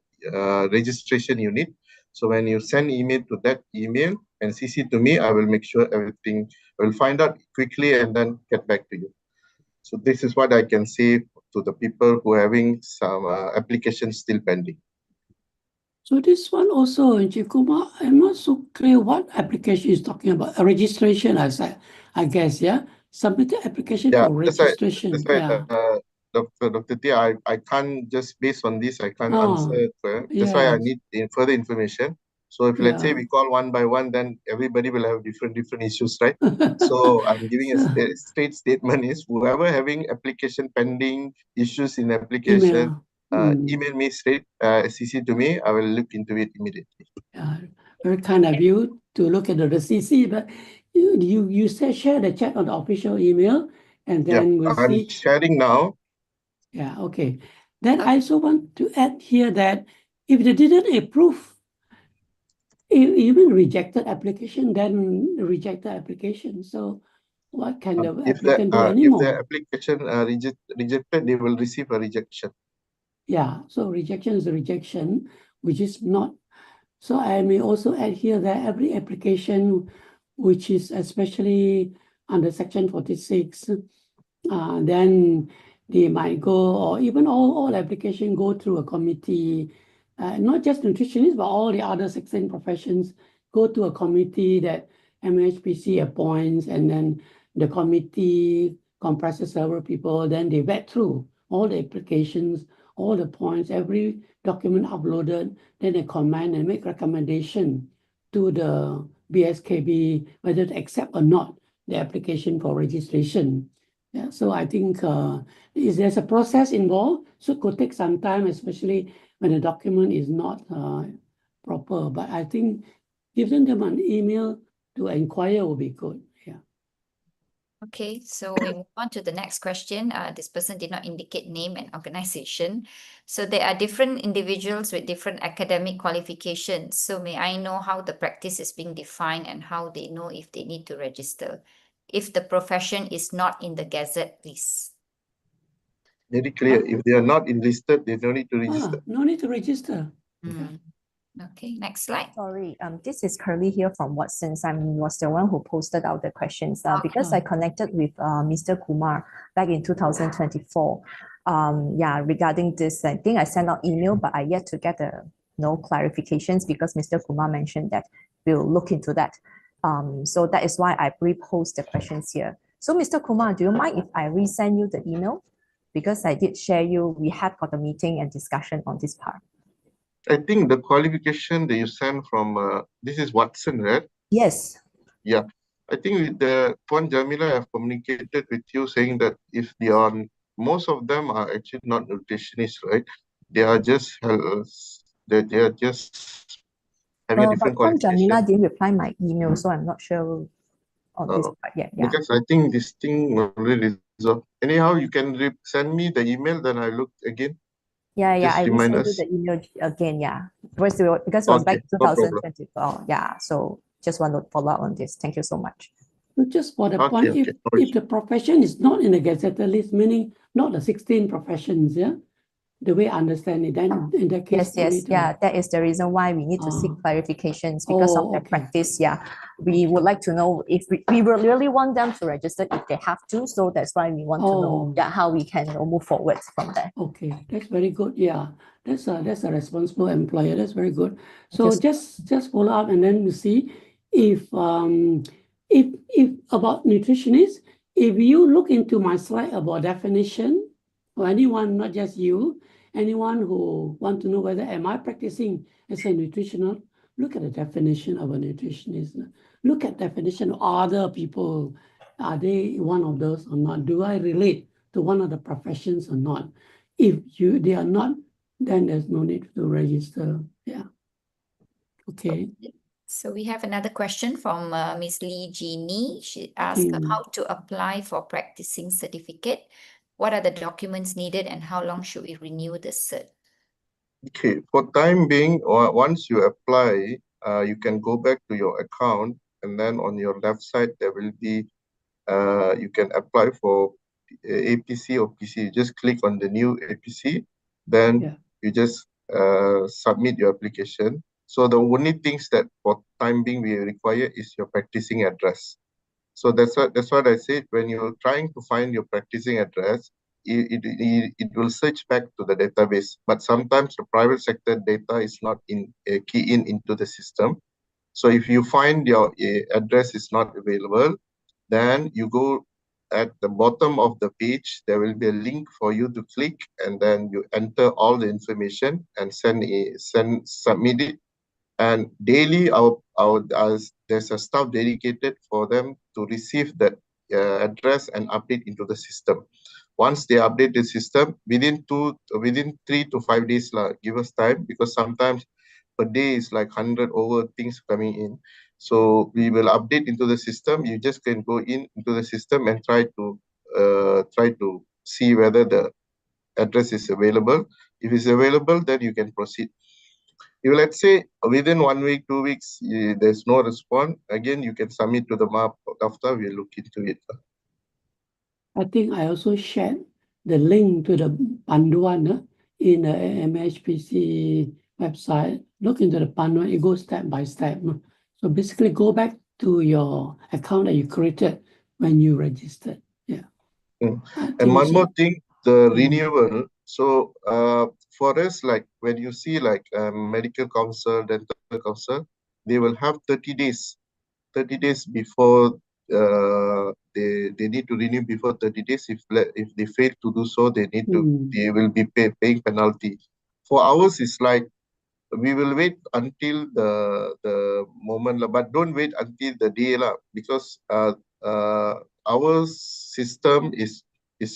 registration unit. So when you send email to that email and CC to me, I will make sure everything, I will find out quickly and then get back to you. So this is what I can say to the people who are having some applications still pending. So this one also, Encik Kumar, I'm not so clear what application is talking about. A registration, I guess, yeah? Submitted application for registration. That's why, Dr. T, I can't just based on this, I can't answer. That's why I need further information. So if let's say we call one by one, then everybody will have different issues, right? So I'm giving a straight statement is whoever having application pending, issues in application, email me straight, CC to me, I will look into it immediately. Yeah, very kind of you to look at the CC, but you said share the chat on the official email, and then we'll see. I'm sharing now. Yeah, okay. Then I also want to add here that if they didn't approve, even rejected application, then reject the application. So what can the applicant do anymore? If the application rejected, they will receive a rejection. Yeah, so rejection is a rejection, which is not. So I may also add here that every application, which is especially under Section 46, then they might go, or even all applications go through a committee, not just nutritionists, but all the other 16 professions go to a committee that MHPC appoints, and then the committee comprises several people, then they vet through all the applications, all the points, every document uploaded, then they comment and make recommendation to the BSKB whether to accept or not the application for registration. Yeah, so I think there's a process involved, so it could take some time, especially when the document is not proper. But I think giving them an email to inquire will be good. Yeah. Okay, so we move on to the next question. This person did not indicate name and organization. So there are different individuals with different academic qualifications. So may I know how the practice is being defined and how they know if they need to register if the profession is not in the Gazette list? Very clear. If they are not enlisted, they don't need to register. No need to register. Okay, next slide. Sorry, this is Curly here from Watsons. I was the one who posted out the questions because I connected with Mr. Kumar back in 2024. Regarding this, I think I sent out email, but I yet to get no clarifications because Mr. Kumar mentioned that we'll look into that. So that is why I repost the questions here. So Mr. Kumar, do you mind if I resend you the email? Because I did share you, we had got a meeting and discussion on this part. I think the qualification that you sent from, this is Watson, right? Yes. Yeah. I think with the Puan Jamila have communicated with you saying that if they are, most of them are actually not nutritionists, right? They are just, they are just having a different but Puan qualification. Jamila didn't reply my email, so I'm not sure on this part yet. Yeah. Because I think this thing will really resolve. Anyhow, you can send me the email, then I look again. Yeah, Just I will remind send you us. the email again, because it was back in 2024. Yeah, so just want to follow up on this. Thank you so much. Just for the point, if the profession is not in the Gazetted list, meaning not the 16 professions, yeah, the way I understand it. Then in that case, Yes, that is the reason why we need to seek clarifications because of their okay. practice. Yeah, we would like to know if we will really want them to register if they have to. So that's why we want to know how we can move forward from there. Okay, that's very good. Yeah, that's a responsible employer. That's very good. So Yes. just follow up and then we see if about nutritionists, if you look into my slide about definition, or anyone, not just you, anyone who want to know whether am I practicing as a nutritional, look at the definition of a nutritionist. Look at definition of other people. Are they one of those or not? Do I relate to one of the professions or not? If they are not, then there's no need to register. Yeah. Okay. So we have another question from Miss Lee Jeannie. She asked how to apply for practicing certificate. What are the documents needed and how long should we renew the cert? Okay, for time being, once you apply, you can go back to your account, and then on your left side there will be you can apply for APC or PC. You just click on the new APC, then you just submit your application. So the only things that for time being we require is your practicing address. So that's what I said. When you're trying to find your practicing address, it will search back to the database. But sometimes the private sector data is not key into the system. So if you find your address is not available, then you go at the bottom of the page. There will be a link for you to click, and then you enter all the information and submit it. And daily, there's a staff dedicated for them to receive that address and update into the system. Once they update the system, within 3 to 5 days, give us time, because sometimes per day is like 100 over things coming in. So we will update into the system. You just can go into the system and try to see whether the address is available. If it's available, then you can proceed. If let's say within 1 week, 2 weeks, there's no response, again, you can submit to the MAP. After we look into it. I think I also shared the link to the panduan in the MHPC website. Look into the panduan, it goes step by step. So basically go back to your account that you created when you registered. Yeah. And one more thing, the renewal. So for us, like when you see like medical council, dental council, they will have 30 days before they need to renew before 30 days. If they fail to do so, they will be paying penalty. For ours, it's like we will wait until the moment, but don't wait until the day, because our system is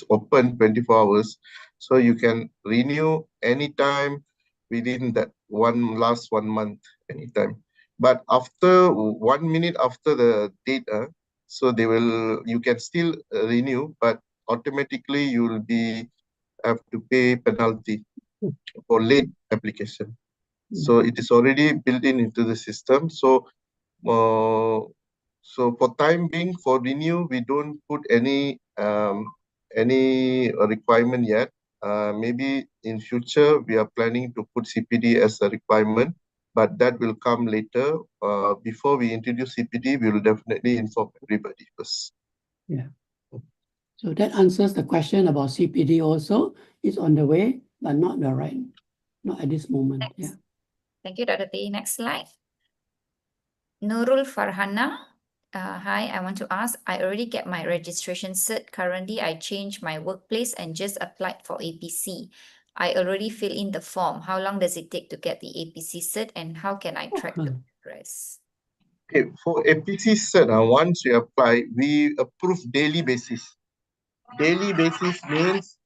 open 24 hours, so you can renew anytime within that last 1 month, anytime. But after 1 minute after the date, so you can still renew, but automatically you will have to pay penalty for late application. So it is already built into the system. So for time being, for renew, we don't put any requirement yet. Maybe in future we are planning to put CPD as a requirement, but that will come later. Before we introduce CPD, we will definitely inform everybody first. Yeah. So that answers the question about CPD also. It's on the way, but not at this moment. Thanks. Yeah. Thank you, Dr. T. Next slide. Nurul Farhana. Hi, I want to ask, I already get my registration cert. Currently, I changed my workplace and just applied for APC. I already fill in the form. How long does it take to get the APC cert and how can I track the progress? Okay, for APC cert, once you apply, we approve daily basis. Daily basis means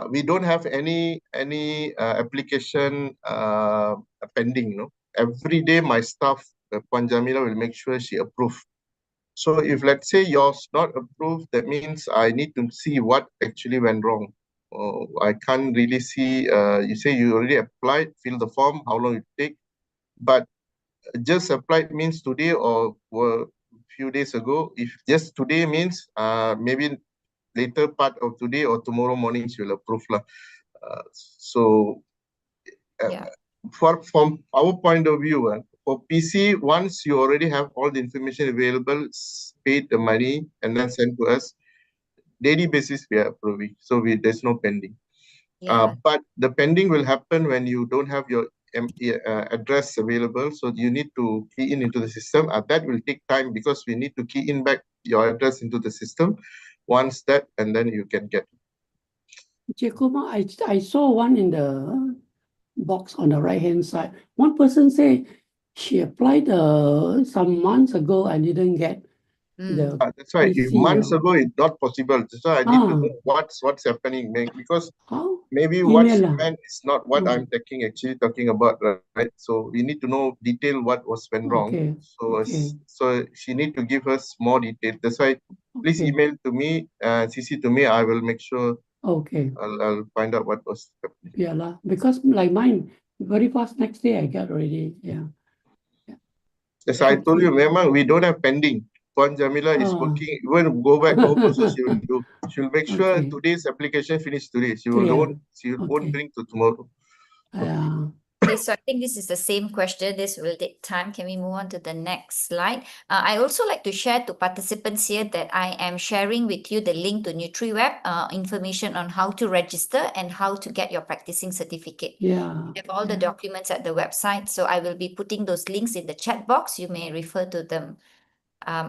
we don't have any application pending. No, every day my staff, Puan Jamila, will make sure she approve. So if let's say yours not approved, that means I need to see what actually went wrong. I can't really see. You say you already applied, fill the form, how long it take, but just applied means today or a few days ago. If just today means maybe later part of today or tomorrow morning she will approve. So Yeah. from our point of view, for PC, once you already have all the information available, paid the money and then send to us, daily basis we are approving. So there's no pending. Yeah. But the pending will happen when you don't have your address available. So you need to key into the system. That will take time because we need to key in back your address into the system. Once that, and then you can get. Jacobo, I saw one in the box on the right-hand side. One person say she applied some months ago and didn't get the That's why if PC. months ago it's not possible. That's why I need to Ah. know what's happening, because How? maybe what's Email. meant is not what I'm actually talking about, right? So we need to know detail what was went wrong. Okay. So Okay. so she need to give us more detail. That's why please Okay. email to me, CC to me. I will make sure Okay. I'll find out what was happening. Yeah, lah. Because like mine, very fast next day I got already. Yeah. As I told Okay. you, Memang, we don't have pending. Puan Jamila is working, even go back home also she will do. She'll make sure Okay. today's application finish today. She Clear. won't Okay. bring to tomorrow. Okay, so I think this is the same question. This will take time. Can we move on to the next slide? I also like to share to participants here that I am sharing with you the link to NutriWeb, information on how to register and how to get your practicing certificate. Yeah. We have all the documents at the website, so I will be putting those links in the chat box. You may refer to them.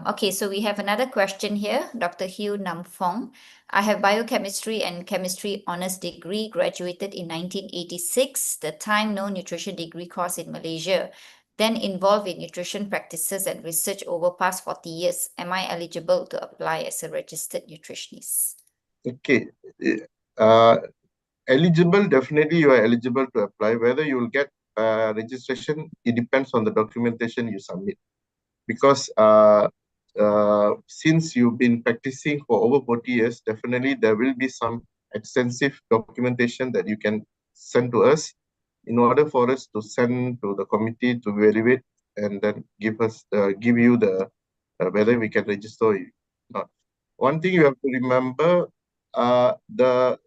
Okay, so we have another question here, Dr. Hugh Namfong. I have biochemistry and chemistry honors degree, graduated in 1986, the time no nutrition degree course in Malaysia. Then involved in nutrition practices and research over past 40 years. Am I eligible to apply as a registered nutritionist? Okay. Eligible, definitely you are eligible to apply. Whether you will get registration, it depends on the documentation you submit. Because since you've been practicing for over 40 years, definitely there will be some extensive documentation that you can send to us in order for us to send to the committee to evaluate and then give you the whether we can register or not. One thing you have to remember, the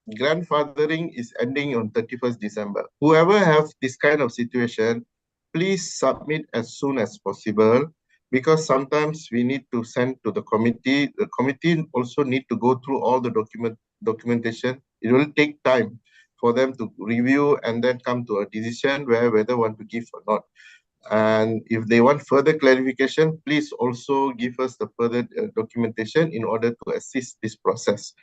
grandfathering is ending on 31st December. Whoever have this kind of situation, please submit as soon as possible, because sometimes we need to send to the committee. The committee also need to go through all the documentation. It will take time for them to review and then come to a decision whether want to give or not. And if they want further clarification, please also give us the further documentation in order to assist this process.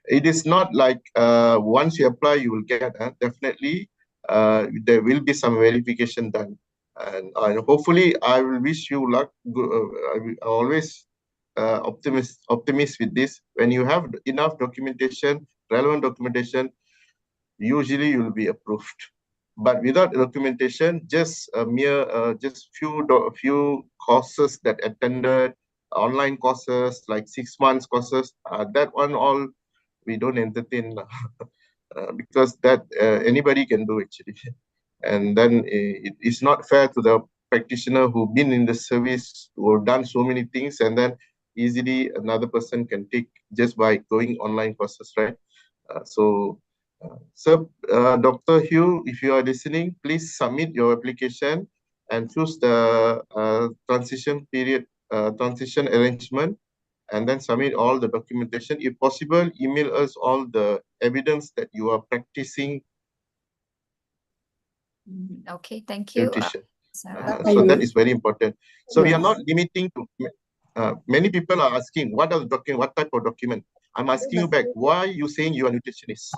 It is not like once you apply, you will get. Definitely, there will be some verification done. And hopefully, I will wish you luck. I always optimist with this. When you have enough documentation, relevant documentation, usually you will be approved. But without documentation, just a mere few courses that attended, online courses like 6 months courses, that one all we don't entertain because that anybody can do actually. And then it's not fair to the practitioner who've been in the service, who have done so many things, and then easily another person can take just by going online courses, right? So, Dr. Hugh, if you are listening, please submit your application and choose the transition period, transition arrangement, and then submit all the documentation. If possible, email us all the evidence that you are practicing Okay, thank you. nutrition. Sarah. So that is very important. So we are Yes. not limiting to, many people are asking, what type of document? I'm asking you back, why are you saying you are nutritionist?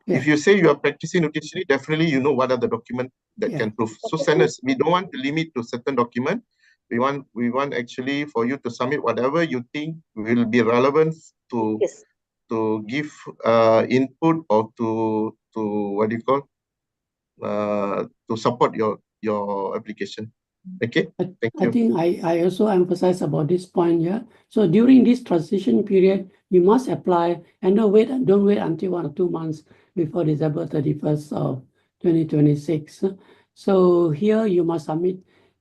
Yeah. If you say you are practicing nutritionist, definitely you know what are the documents that can prove. So send us. We don't want to limit to certain document. We want actually for you to submit whatever you think will be relevant to give input or to what do you call to support your application. Okay, thank I you. think I also emphasize about this point here. So during this transition period, you must apply and don't wait until 1 or 2 months before December 31st of 2026. So here you must submit.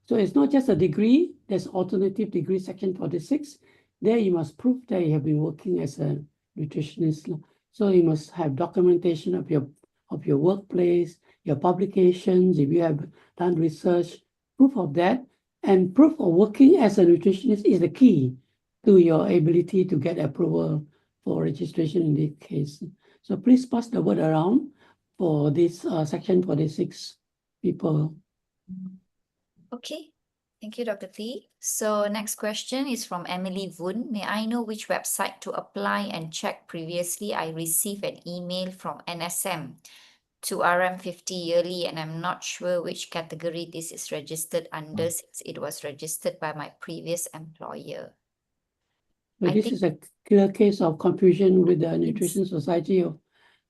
So it's not just a degree, there's alternative degree section 46. There you must prove that you have been working as a nutritionist. So you must have documentation of your workplace, your publications, if you have done research, proof of that, and proof of working as a nutritionist is the key to your ability to get approval for registration in this case. So please pass the word around for this section 46 people. Okay. Thank you, Dr. T. So next question is from Emily Voon. May I know which website to apply and check? Previously, I received an email from NSM to RM50 yearly, and I'm not sure which category this is registered under since it was registered by my previous employer. So this is a clear case of confusion with the Nutrition Society of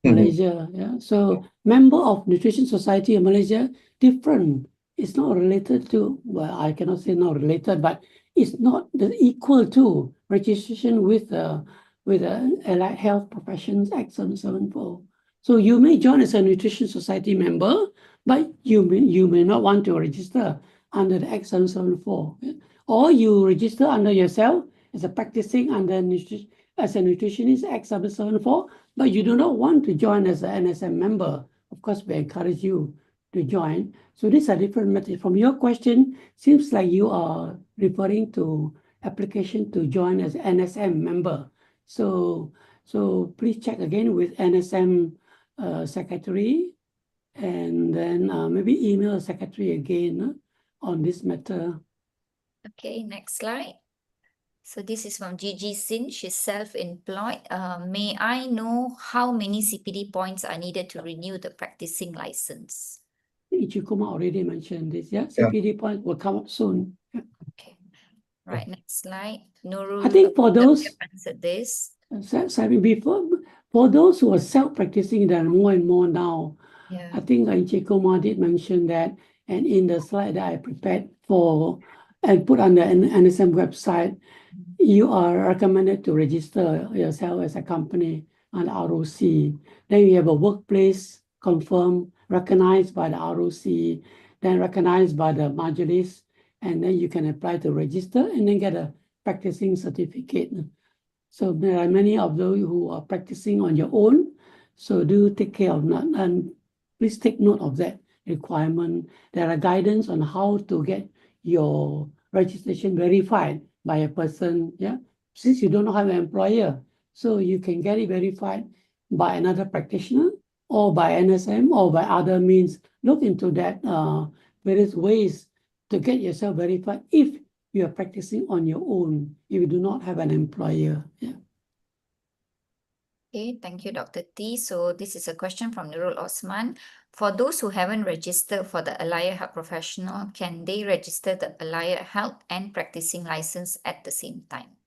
Malaysia. Yeah. So member of Nutrition Society of Malaysia, different. It's not related to, well, I cannot say not related, but it's not equal to registration with Allied Health Professions Act 774. So you may join as a Nutrition Society member, but you may not want to register under the Act 774. Yeah? Or you register under yourself as a practicing under as a nutritionist Act 774, but you do not want to join as an NSM member. Of course, we encourage you to join. So these are different methods. From your question, seems like you are referring to application to join as NSM member. So please check again with NSM secretary, and then maybe email secretary again on this matter. Okay, next slide. So this is from Gigi Sin. She's self-employed. May I know how many CPD points are needed to renew the practicing license? Ichikuma already mentioned this. Yeah, CPD point will come up soon. Yeah. Okay. Right, next slide. Nurul, I think for those answered this. for those who are self-practicing, there are more and more now. Yeah. I think Ichikuma did mention that, and in the slide that I prepared for and put on the NSM website, you are recommended to register yourself as a company on ROC. Then you have a workplace confirmed, recognized by the ROC, then recognized by the Majlis, and then you can apply to register and then get a practicing certificate. So there are many of those who are practicing on your own. So do take care of that, and please take note of that requirement. There are guidance on how to get your registration verified by a person. Yeah, since you don't have an employer, so you can get it verified by another practitioner or by NSM or by other means. Look into that various ways to get yourself verified if you are practicing on your own, if you do not have an employer. Yeah. Okay, thank you, Dr. T. So this is a question from Nurul Osman. For those who haven't registered for the Allied Health Professional, can they register the Allied Health and Practicing License at the same time?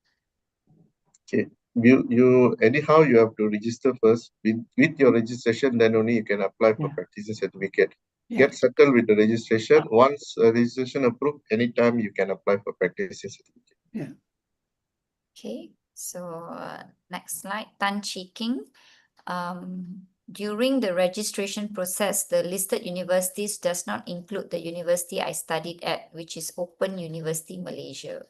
Okay. You anyhow you have to register first. With your registration, then only you can apply for practicing certificate. Get settled with the registration. Once registration approved, anytime you can apply for practicing certificate. Yeah. Okay, so next slide. Tan Chi King. During the registration process, the listed universities does not include the university I studied at, which is Open University Malaysia.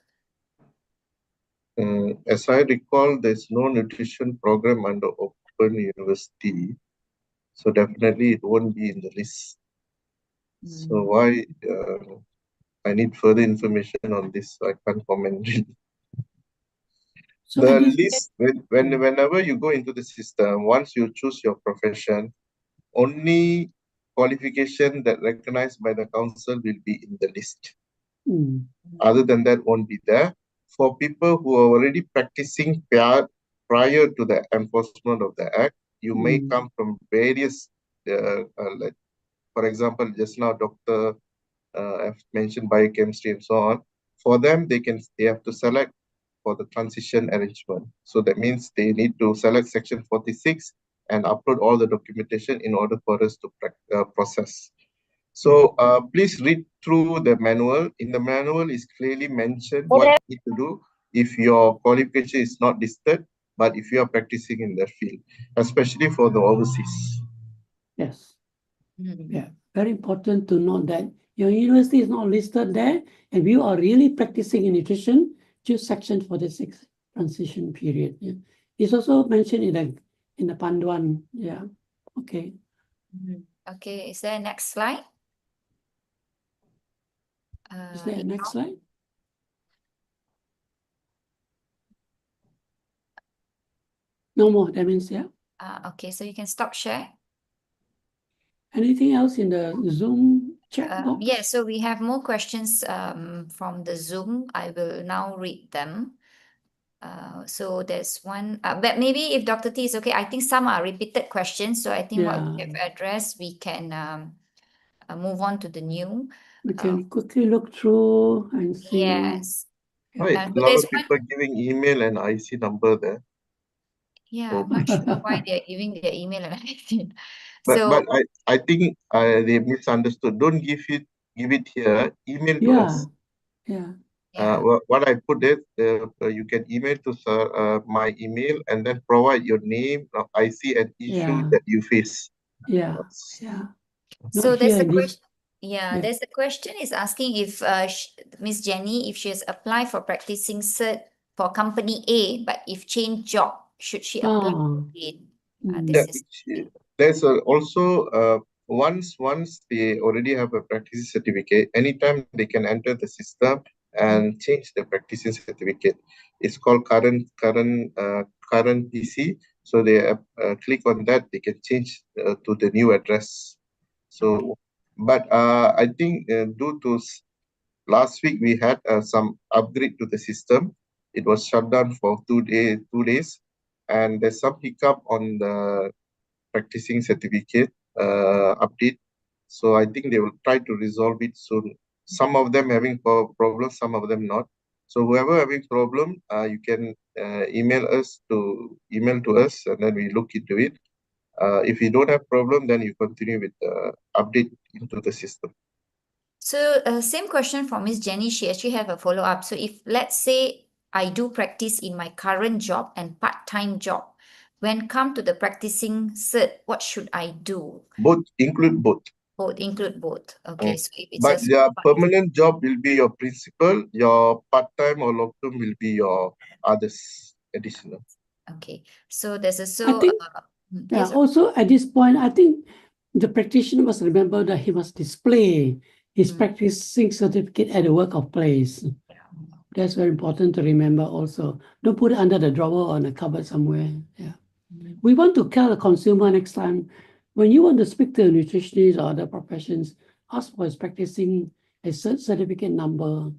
As I recall, there's no nutrition program under Open University. So definitely it won't be in the list. So why I need further information on this. I can't comment. So the list, whenever you go into the system, once you choose your profession, only qualification that recognized by the council will be in the list. Other than that, won't be there. For people who are already practicing prior to the enforcement of the Act, you may come from various, like, for example, just now Dr. I've mentioned biochemistry and so on. For them, they have to select for the transition arrangement. So that means they need to select section 46 and upload all the documentation in order for us to process. So please read through the manual. In the manual is clearly mentioned what you need to do if your qualification is not listed, but if you are practicing in the field, especially for the overseas. Yes. Yeah, very important to note that your university is not listed there, and you are really practicing in nutrition, choose section 46 transition period. Yeah. It's also mentioned in the in the Panduan. Yeah. Okay. Okay, is there a next slide? Is there a next slide? No more. That means, yeah. Okay, so you can stop share. Anything else in the Zoom chat box? Yeah, so we have more questions from the Zoom. I will now read them. So there's one, but maybe if Dr. T is okay, I think some are repeated questions. So I think what we have addressed, we can move on to the new. We can quickly look through and see. Yes. Right, So a lot there's of people giving email and IC number there. Yeah, I'm not sure why they're giving their email and everything. But So I think they misunderstood. Don't give it here. Email to us. Yeah. yeah, What I put is you can email to my email and then provide your name, IC, and issue that you face. Yeah. so Not there's here a in this. question. Yeah, there's a question is asking if Miss Jenny, if she has applied for practicing cert for company A, but if change job, should she apply again? Yeah, there's also once they already have a practicing certificate, anytime they can enter the system and change the practicing certificate. It's called current PC. So they click on that, they can change to the new address. So, but I think due to last week we had some upgrade to the system. It was shut down for 2 days, and there's some hiccup on the practicing certificate update. So I think they will try to resolve it soon. Some of them having problems, some of them not. So whoever having problem, you can email to us, and then we look into it. If you don't have problem, then you continue with the update into the system. So same question from Miss Jenny. She actually have a follow-up. So if let's say I do practice in my current job and part-time job, when come to the practicing cert, what should I do? Both include both. Both include both. Okay, so if it's But your permanent job will be your principal, your part-time or long-term will be your others additional. Okay, so there's also I think, yes, also at this point, I think the practitioner must remember that he must display his practicing certificate at the workplace. That's very important to remember also. Don't put it under the drawer or on a cupboard somewhere. Yeah. We want to tell the consumer next time, when you want to speak to a nutritionist or other professions, ask for his practicing a certificate number,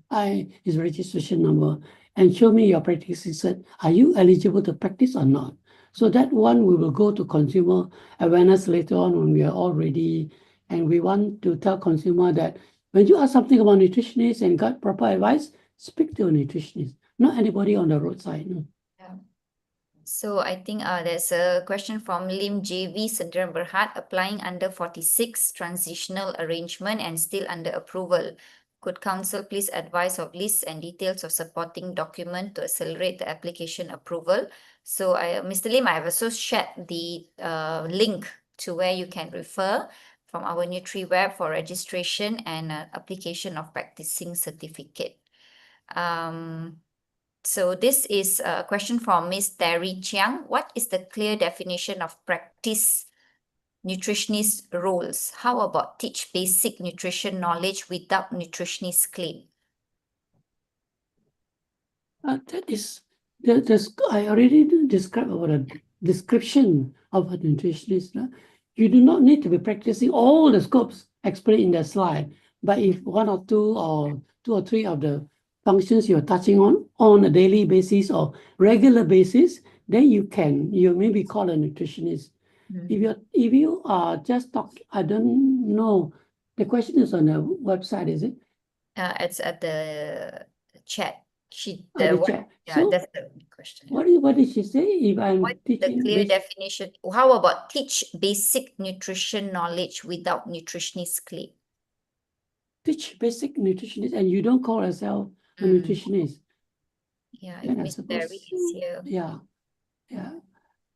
his registration number, and show me your practicing cert. Are you eligible to practice or not? So that one, we will go to consumer awareness later on when we are all ready. And we want to tell consumer that when you ask something about nutritionists and got proper advice, speak to a nutritionist, not anybody on the roadside. No. So I think there's a question from Lim JV Sendirian Berhad, applying under 46 transitional arrangement and still under approval. Could council please advise of lists and details of supporting document to accelerate the application approval? So Mr. Lim, I have also shared the link to where you can refer from our NutriWeb for registration and application of practicing certificate. So this is a question from Ms. Terry Chiang. What is the clear definition of practice nutritionist roles? How about teach basic nutrition knowledge without nutritionist claim? I already described about a description of a nutritionist. You do not need to be practicing all the scopes explained in the slide, but if one or two or three of the functions you're touching on a daily basis or regular basis, then you may be called a nutritionist. If you are just talking, I don't know. The question is on the website, is it? It's at the chat. The chat. So that's the question. What did she say? If I'm What is the teaching clear definition? How about teach basic nutrition knowledge without nutritionist claim? Teach basic nutritionist and you don't call yourself a nutritionist. Yeah, then if I Miss suppose, Terry is here. Yeah.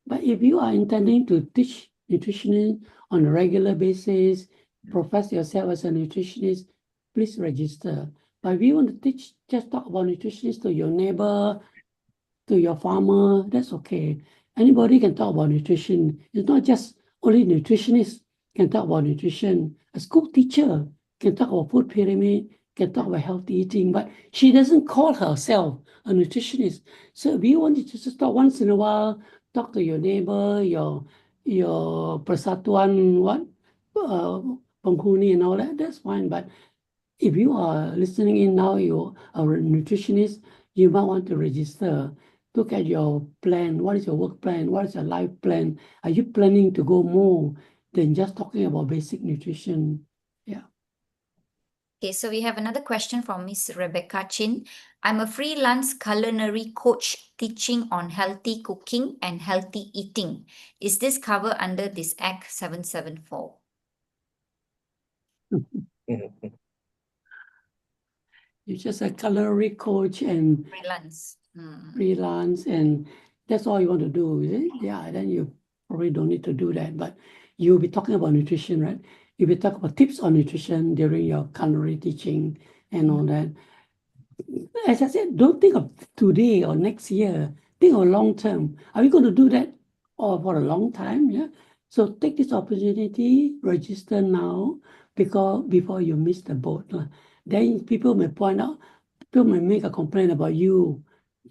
But if you are intending to teach nutrition on a regular basis, profess yourself as a nutritionist, please register. But if you want to just talk about nutritionist to your neighbor, to your farmer, that's okay. anybody can talk about nutrition. It's not just only nutritionists can talk about nutrition. A school teacher can talk about food pyramid, can talk about healthy eating, but she doesn't call herself a nutritionist. So if you want to just talk once in a while, talk to your neighbor, your persatuan, penghuni and all that, that's fine. But if you are listening in now, you are a nutritionist, you might want to register. Look at your plan. What is your work plan? What is your life plan? Are you planning to go more than just talking about basic nutrition? Yeah. Okay, so we have another question from Miss Rebecca Chin. I'm a freelance culinary coach teaching on healthy cooking and healthy eating. Is this covered under this Act 774? Mhm. You're just a culinary coach and Freelance. freelance, and that's all you want to do, is it? Yeah, then you probably don't need to do that. But you'll be talking about nutrition, right? You'll be talking about tips on nutrition during your culinary teaching and all that. As I said, don't think of today or next year. Think of long term. Are we going to do that for a long time? Yeah. So take this opportunity, register now, because before you miss the boat. Then people may point out, people may make a complaint about you,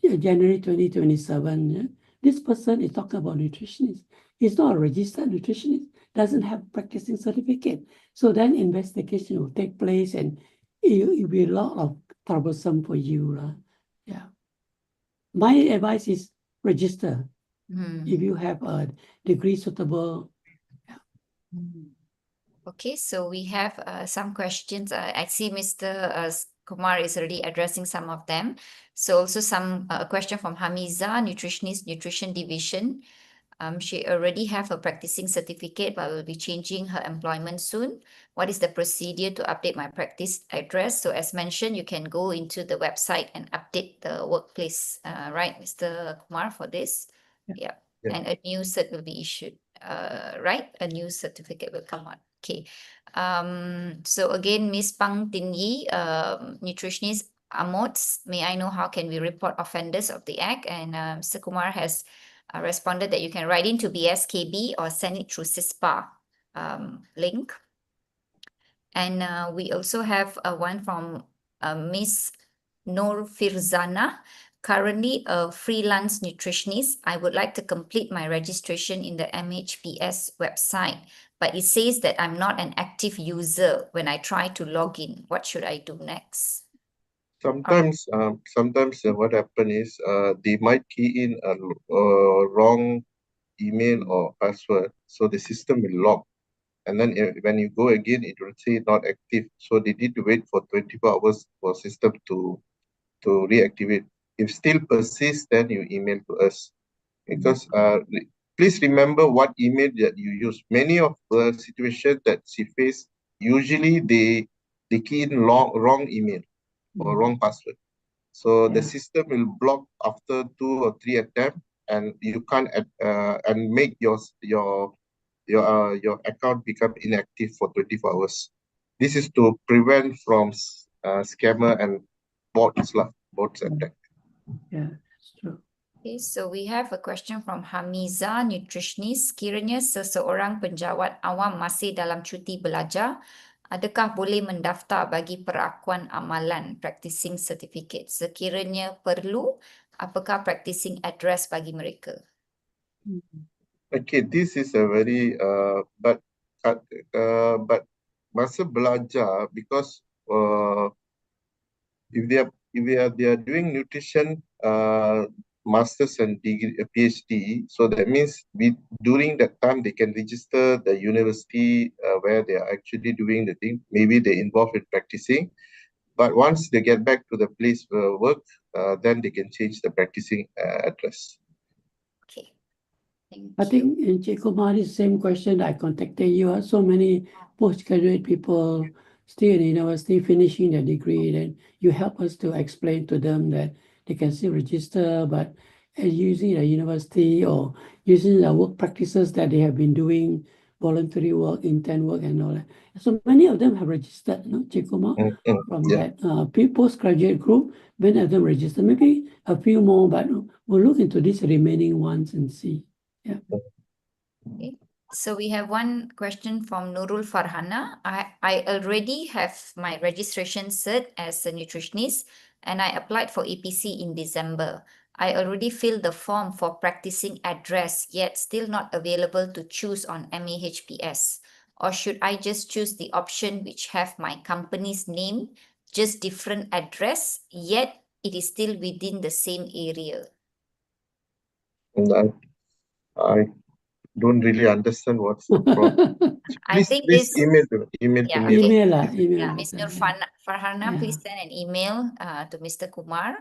January 2027. Yeah? This person is talking about nutritionist. He's not a registered nutritionist, doesn't have practicing certificate. So then investigation will take place and it will be a lot of troublesome for you. Yeah. My advice is register. If you have a degree suitable. Okay, so we have some questions. I see Mr. Kumar is already addressing some of them. So also some question from Hamiza, nutritionist, nutrition division. She already have a practicing certificate, but will be changing her employment soon. What is the procedure to update my practice address? So as mentioned, you can go into the website and update the workplace, right, Mr. Kumar, for this? Yeah. Yeah. And a new cert will be issued, right? A new certificate will come on. Okay. So again, Miss Pang Tin Yi, nutritionist, Amots, may I know how can we report offenders of the Act? And Mr. Kumar has responded that you can write into BSKB or send it through CISPA link. And we also have one from Miss Noor Firzana, currently a freelance nutritionist. I would like to complete my registration in the MHPS website, but it says that I'm not an active user when I try to log in. What should I do next? Sometimes what happen is they might key in a wrong email or password, so the system will lock. And then when you go again, it will say not active. So they need to wait for 24 hours for system to reactivate. If still persists, then you email to us. Because please remember what email that you use. Many of the situations that she faced, usually they key in wrong email or wrong password. So the system will block after 2 or 3 attempts, and you can't and make your account become inactive for 24 hours. This is to prevent from scammer and bots attack. Yeah, it's true. Okay, so we have a question from Hamiza, nutritionist. Kiranya seseorang penjawat awam masih dalam cuti belajar, adakah boleh mendaftar bagi perakuan amalan practicing certificate? Sekiranya perlu, apakah practicing address bagi mereka? Okay, this is a very but masa belajar, because if they are doing nutrition masters and degree PhD, so that means during that time they can register the university where they are actually doing the thing. Maybe they involved in practicing, but once they get back to the place work, then they can change the practicing address. Okay, thank I you. think in Kumar, the same question I contacted you. So many postgraduate people still in university finishing their degree, then you help us to explain to them that they can still register, but using the university or using the work practices that they have been doing, voluntary work, intern work and all that. So many of them have registered, Kumar, from Yeah. that postgraduate group. Many of them registered, maybe a few more, but we'll look into these remaining ones and see. Yeah. Okay. So we have one question from Nurul Farhana. I already have my registration cert as a nutritionist and I applied for APC in December. I already filled the form for practicing address, yet still not available to choose on MAHPS. Or should I just choose the option which have my company's name, just different address, yet it is still within the same area? And I don't really understand what's the problem. I Please, think please this, email to me. yeah, okay. Email lah, Please. email. Yeah, Ms. Nur Farhana, Yeah. please send an email to Mr. Kumar.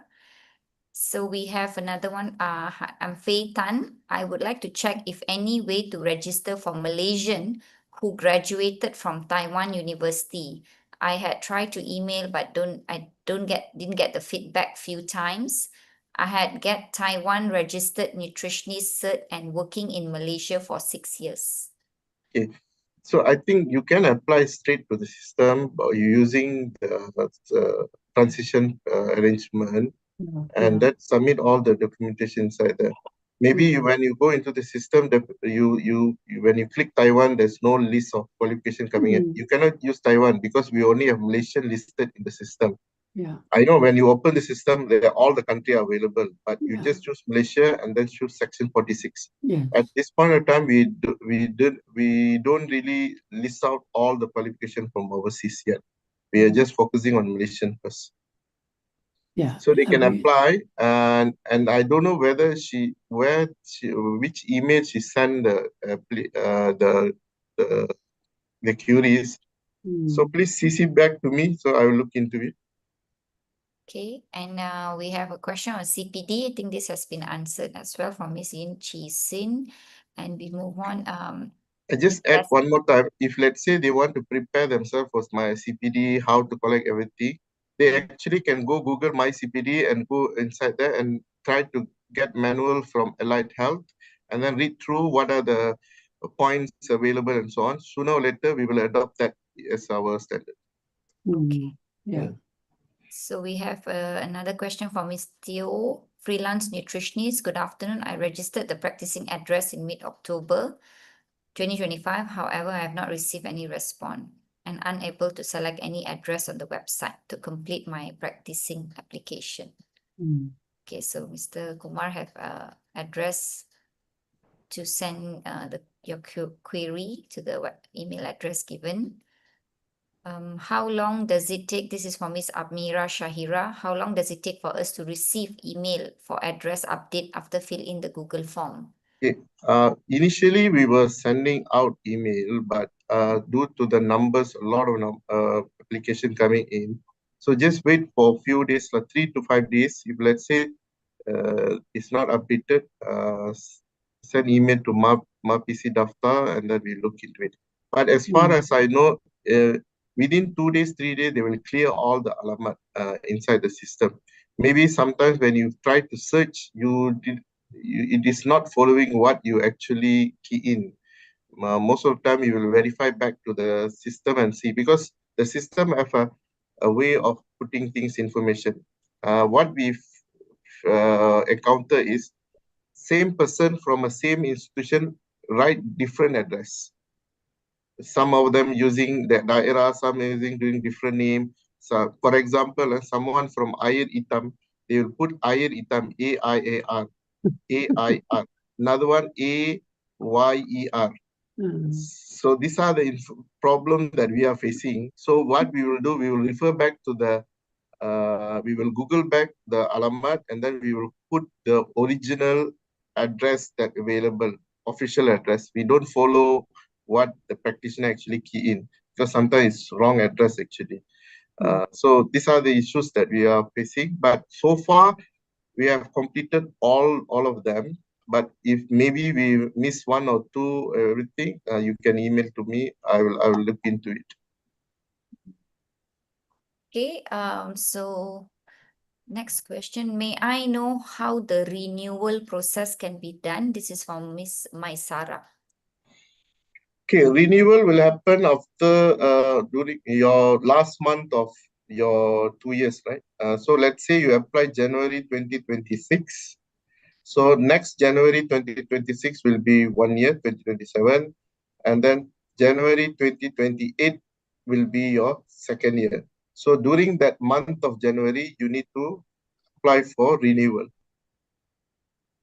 So we have another one. I'm Faye Tan. I would like to check if any way to register for Malaysian who graduated from Taiwan University. I had tried to email, but didn't get the feedback few times. I had get Taiwan registered nutritionist cert and working in Malaysia for 6 years. Okay. So I think you can apply straight to the system using the transition arrangement and that submit all the documentation inside there. Maybe when you go into the system, when you click Taiwan, there's no list of qualification coming in. You cannot use Taiwan because we only have Malaysian listed in the system. Yeah. I know when you open the system, all the country are available, but you Yeah. just choose Malaysia and then choose section 46. Yes. At this point of time, we don't really list out all the qualification from overseas yet. We are just focusing on Malaysian first. Yeah. So they can agree. apply, and I don't know whether which email she sent the queries. So please CC back to me, so I will look into it. Okay, and we have a question on CPD. I think this has been answered as well from Ms. Yin Chi Sin. And we move on. I just add one more time. If let's say they want to prepare themselves for my CPD, how to collect everything, they actually can go Google my CPD and go inside there and try to get manual from Allied Health and then read through what are the points available and so on. Sooner or later, we will adopt that as our standard. Okay. Yeah. So we have another question from Ms. Teo, freelance nutritionist. Good afternoon. I registered the practicing address in mid-October 2025. However, I have not received any response and unable to select any address on the website to complete my practicing application. Okay, so Mr. Kumar have address to send your query to the email address given. How long does it take? This is from Ms. Amira Shahira. How long does it take for us to receive email for address update after fill in the Google form? Okay. Initially, we were sending out email, but due to the numbers, a lot of application coming in. So just wait for a few days, like 3 to 5 days. If let's say it's not updated, send email to PC Daftar and then we look into it. But as far as I know, within 2 days, 3 days, they will clear all the alamat inside the system. Maybe sometimes when you try to search, it is not following what you actually key in. Most of the time, you will verify back to the system and see, because the system have a way of putting things information. What we've encounter is same person from a same institution write different address. Some of them using the daerah, some using doing different name. So, for example, someone from Air Itam, they will put Air Itam, AIAR, AIR. Another one, AYER. So these are the problems that we are facing. So what we will do, we will refer back to the we will Google back the alamat and then we will put the original address that available, official address. We don't follow what the practitioner actually key in, because sometimes it's wrong address actually. So these are the issues that we are facing. But so far, we have completed all of them. But if maybe we miss one or two, everything, you can email to me. I will look into it. Okay, so next question. May I know how the renewal process can be done? This is from Miss Maisara. Okay, renewal will happen after during your last month of your 2 years, right? So let's say you apply January 2026. So next January 2026 will be 1 year, 2027, and then January 2028 will be your second year. So during that month of January, you need to apply for renewal.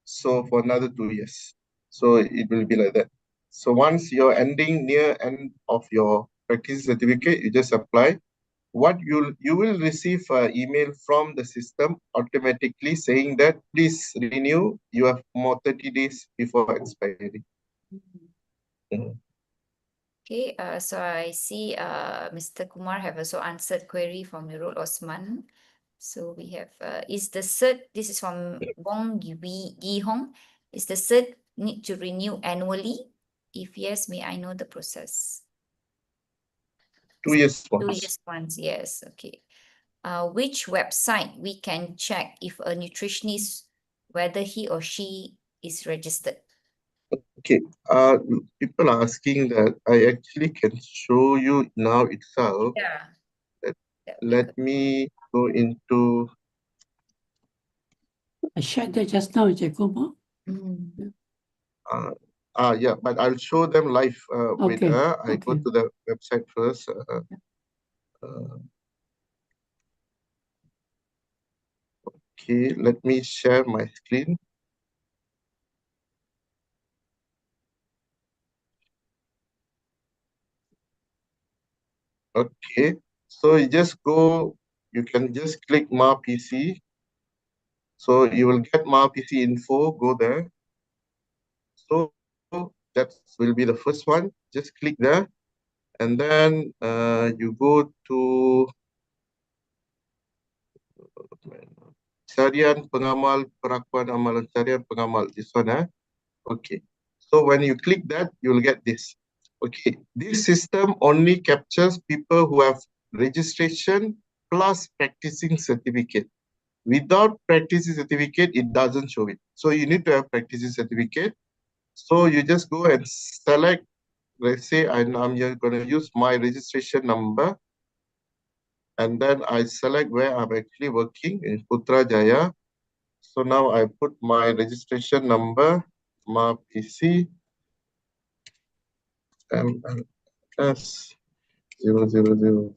So for another 2 years. So it will be like that. So once you're ending near end of your practice certificate, you just apply. What you will receive an email from the system automatically saying that please renew. You have more 30 days before expiry. Okay, so I see Mr. Kumar have also answered query from Nurul Osman. So we have, is the cert, this is from Wong Yi Hong, is the cert need to renew annually? If yes, may I know the process? 2 years 2 once. years once, yes, okay. Which website we can check if a nutritionist, whether he or she is registered? Okay, people are asking that. I actually can show you now itself. Yeah. Let, That would be let good. me go into. I shared that just now, Jacobo. Mm. Yeah, but I'll show them live. Wait, Okay, I go okay. to the website first. Okay, let me share my screen. Okay, so you just go, you can just click Ma PC. So you will get Ma PC info, go there. So that will be the first one. Just click there. And then you go to Carian Pengamal Perakuan Amalan Carian Pengamal. This one, Okay. So when you click that, you'll get this. Okay. This system only captures people who have registration plus practicing certificate. Without practicing certificate, it doesn't show it. So you need to have practicing certificate. So you just go and select, let's say I'm going to use my registration number. And then I select where I'm actually working in Putrajaya. So now I put my registration number, my PC, MLS 0000,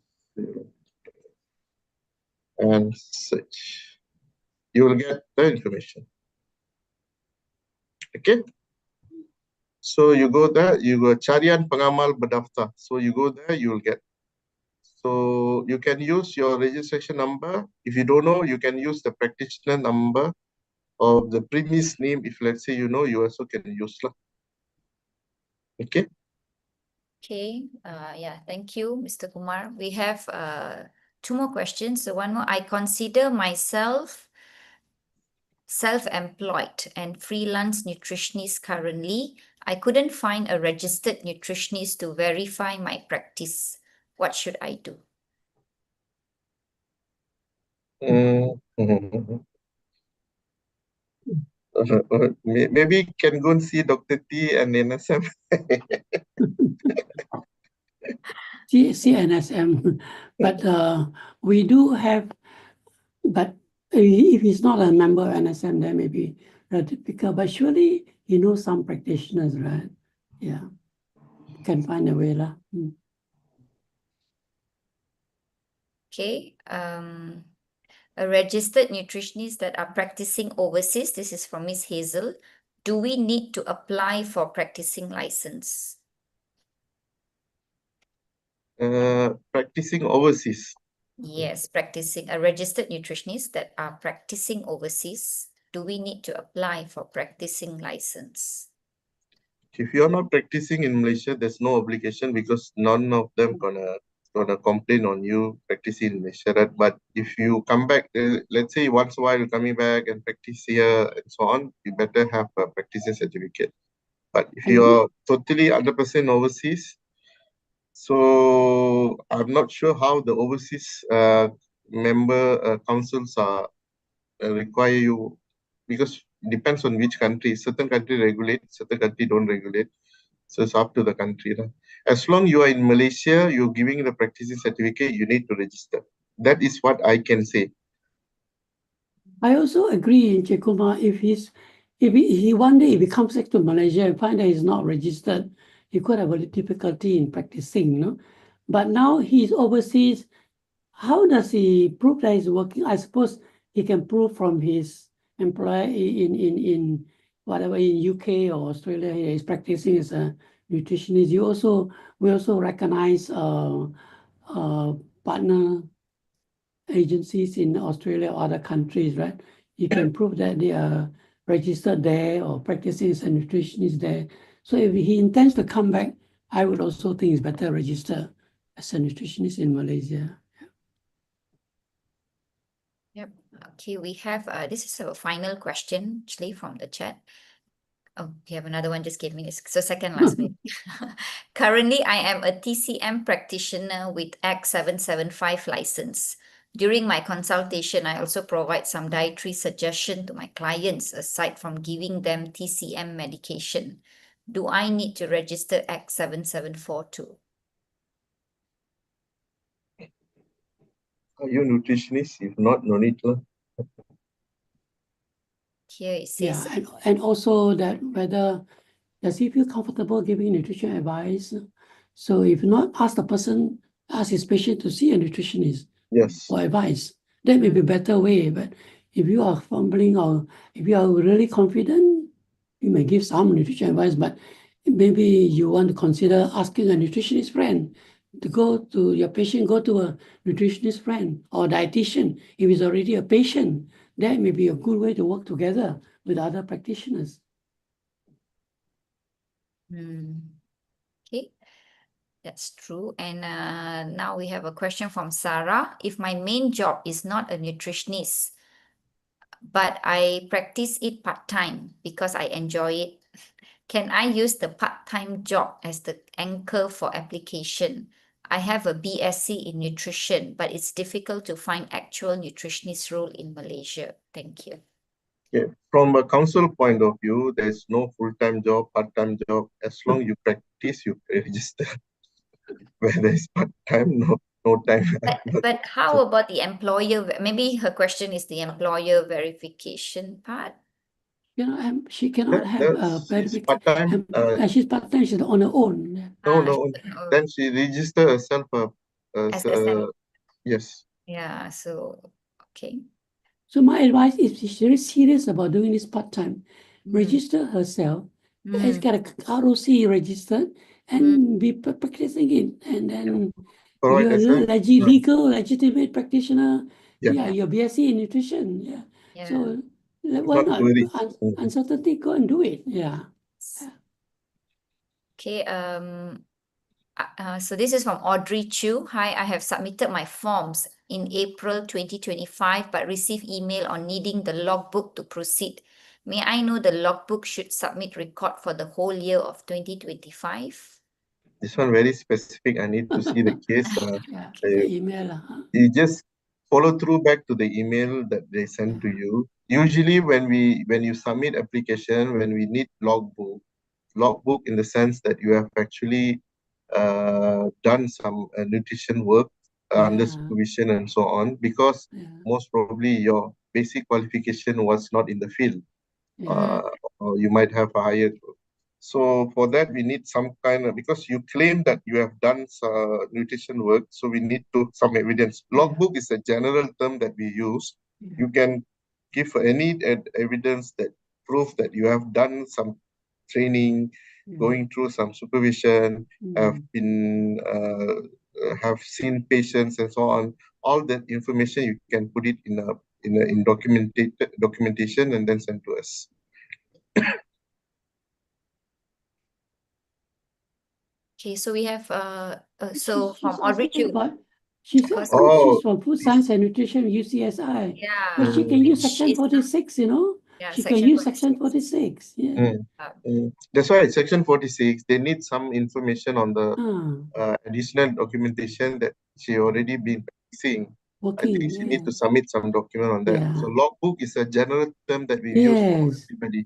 and search. You will get the information. Okay. So you go there, you go Carian Pengamal Berdaftar. So you go there, you will get. So you can use your registration number. If you don't know, you can use the practitioner number or the premise name. If let's say you know, you also can use. Okay. Okay, yeah, thank you, Mr. Kumar. We have 2 more questions. So one more, I consider myself self-employed and freelance nutritionist currently. I couldn't find a registered nutritionist to verify my practice. What should I do? Maybe can go and see Dr. T and NSM. CNSM, but we do have, but if he's not a member of NSM, then maybe difficult. But surely he knows some practitioners, right? Yeah, can find a way lah. Okay, a registered nutritionist that are practicing overseas. This is from Miss Hazel. Do we need to apply for practicing license? Practicing overseas. Yes, practicing a registered nutritionist that are practicing overseas. Do we need to apply for practicing license? If you're not practicing in Malaysia, there's no obligation because none of them gonna complain on you practicing in Malaysia. Right? But if you come back, let's say once a while you're coming back and practice here and so on, you better have a practicing certificate. But if you're totally 100% overseas, so I'm not sure how the overseas member councils are require you, because it depends on which country. Certain country regulate, certain country don't regulate. So it's up to the country. As long you are in Malaysia, you're giving the practicing certificate, you need to register. That is what I can say. I also agree, Chekuma, if he one day if he comes back to Malaysia and find that he's not registered, he could have a little difficulty in practicing, no? But now he's overseas. How does he prove that he's working? I suppose he can prove from his employer in whatever in UK or Australia he's practicing as a nutritionist. We also recognize partner agencies in Australia or other countries, right? You can prove that they are registered there or practicing as a nutritionist there. So if he intends to come back, I would also think it's better register as a nutritionist in Malaysia. Yep. Okay, we have this is a final question actually from the chat. Oh, we have another one just gave me this. So second last maybe. Currently, I am a TCM practitioner with Act 775 license. During my consultation, I also provide some dietary suggestion to my clients aside from giving them TCM medication. Do I need to register Act 774 too? Are you a nutritionist? If not, no need to. Here it Yeah, says, and also that whether does he feel comfortable giving nutrition advice? So if not, ask the person, ask his patient to see a nutritionist Yes. for advice. That may be a better way. But if you are fumbling or if you are really confident, you may give some nutrition advice, but maybe you want to consider asking a nutritionist friend to go to your patient, go to a nutritionist friend or dietitian. If he's already a patient, that may be a good way to work together with other practitioners. okay, that's true. And now we have a question from Sarah. If my main job is not a nutritionist, but I practice it part-time because I enjoy it, can I use the part-time job as the anchor for application? I have a BSc in nutrition, but it's difficult to find actual nutritionist role in Malaysia. Thank you. Yeah. From a council point of view, there's no full-time job, part-time job. As long you practice, you register. Whether it's part-time, no time. But how about the employer? Maybe her question is the employer verification part. You know, she cannot have a She's verification. part-time. She's part-time, she's on her own. No. Then she register herself As as a yes. yeah, so okay. So my advice is, if she's really serious about doing this part-time, register herself, and get a ROC registered, and be practicing it. And then Provide you're as a a legal, legitimate practitioner. Yeah. You're BSc in nutrition. Yeah. So why Not not? worry. Uncertainty, go and do it. Yeah. Okay, so this is from Audrey Chu. Hi, I have submitted my forms in April 2025, but received email on needing the logbook to proceed. May I know the logbook should submit record for the whole year of 2025? This one very specific. I need to see the case. The email. You just follow through back to the email that they send to you. Usually when you submit application, when we need logbook in the sense that you have actually done some nutrition work under supervision and so on, because most probably your basic qualification was not in the field. Or you might have a higher. So for that, we need some kind of, because you claim that you have done nutrition work, so we need some evidence. Logbook is a general term that we use. You can give any evidence that proof that you have done some training, going through some supervision, have seen patients and so on. All that information you can put it in documentation and then send to us. Okay, so we have so from Audrey Chu. She's from Food Science and Nutrition, UCSI. Yeah. But she can use which Section is 46, you know? Yeah, She can use Section 46. Yeah. That's why Section 46, they need some information on the additional documentation that she already been practicing. I think she needs to submit some document on that. So logbook is a general term that we use for everybody.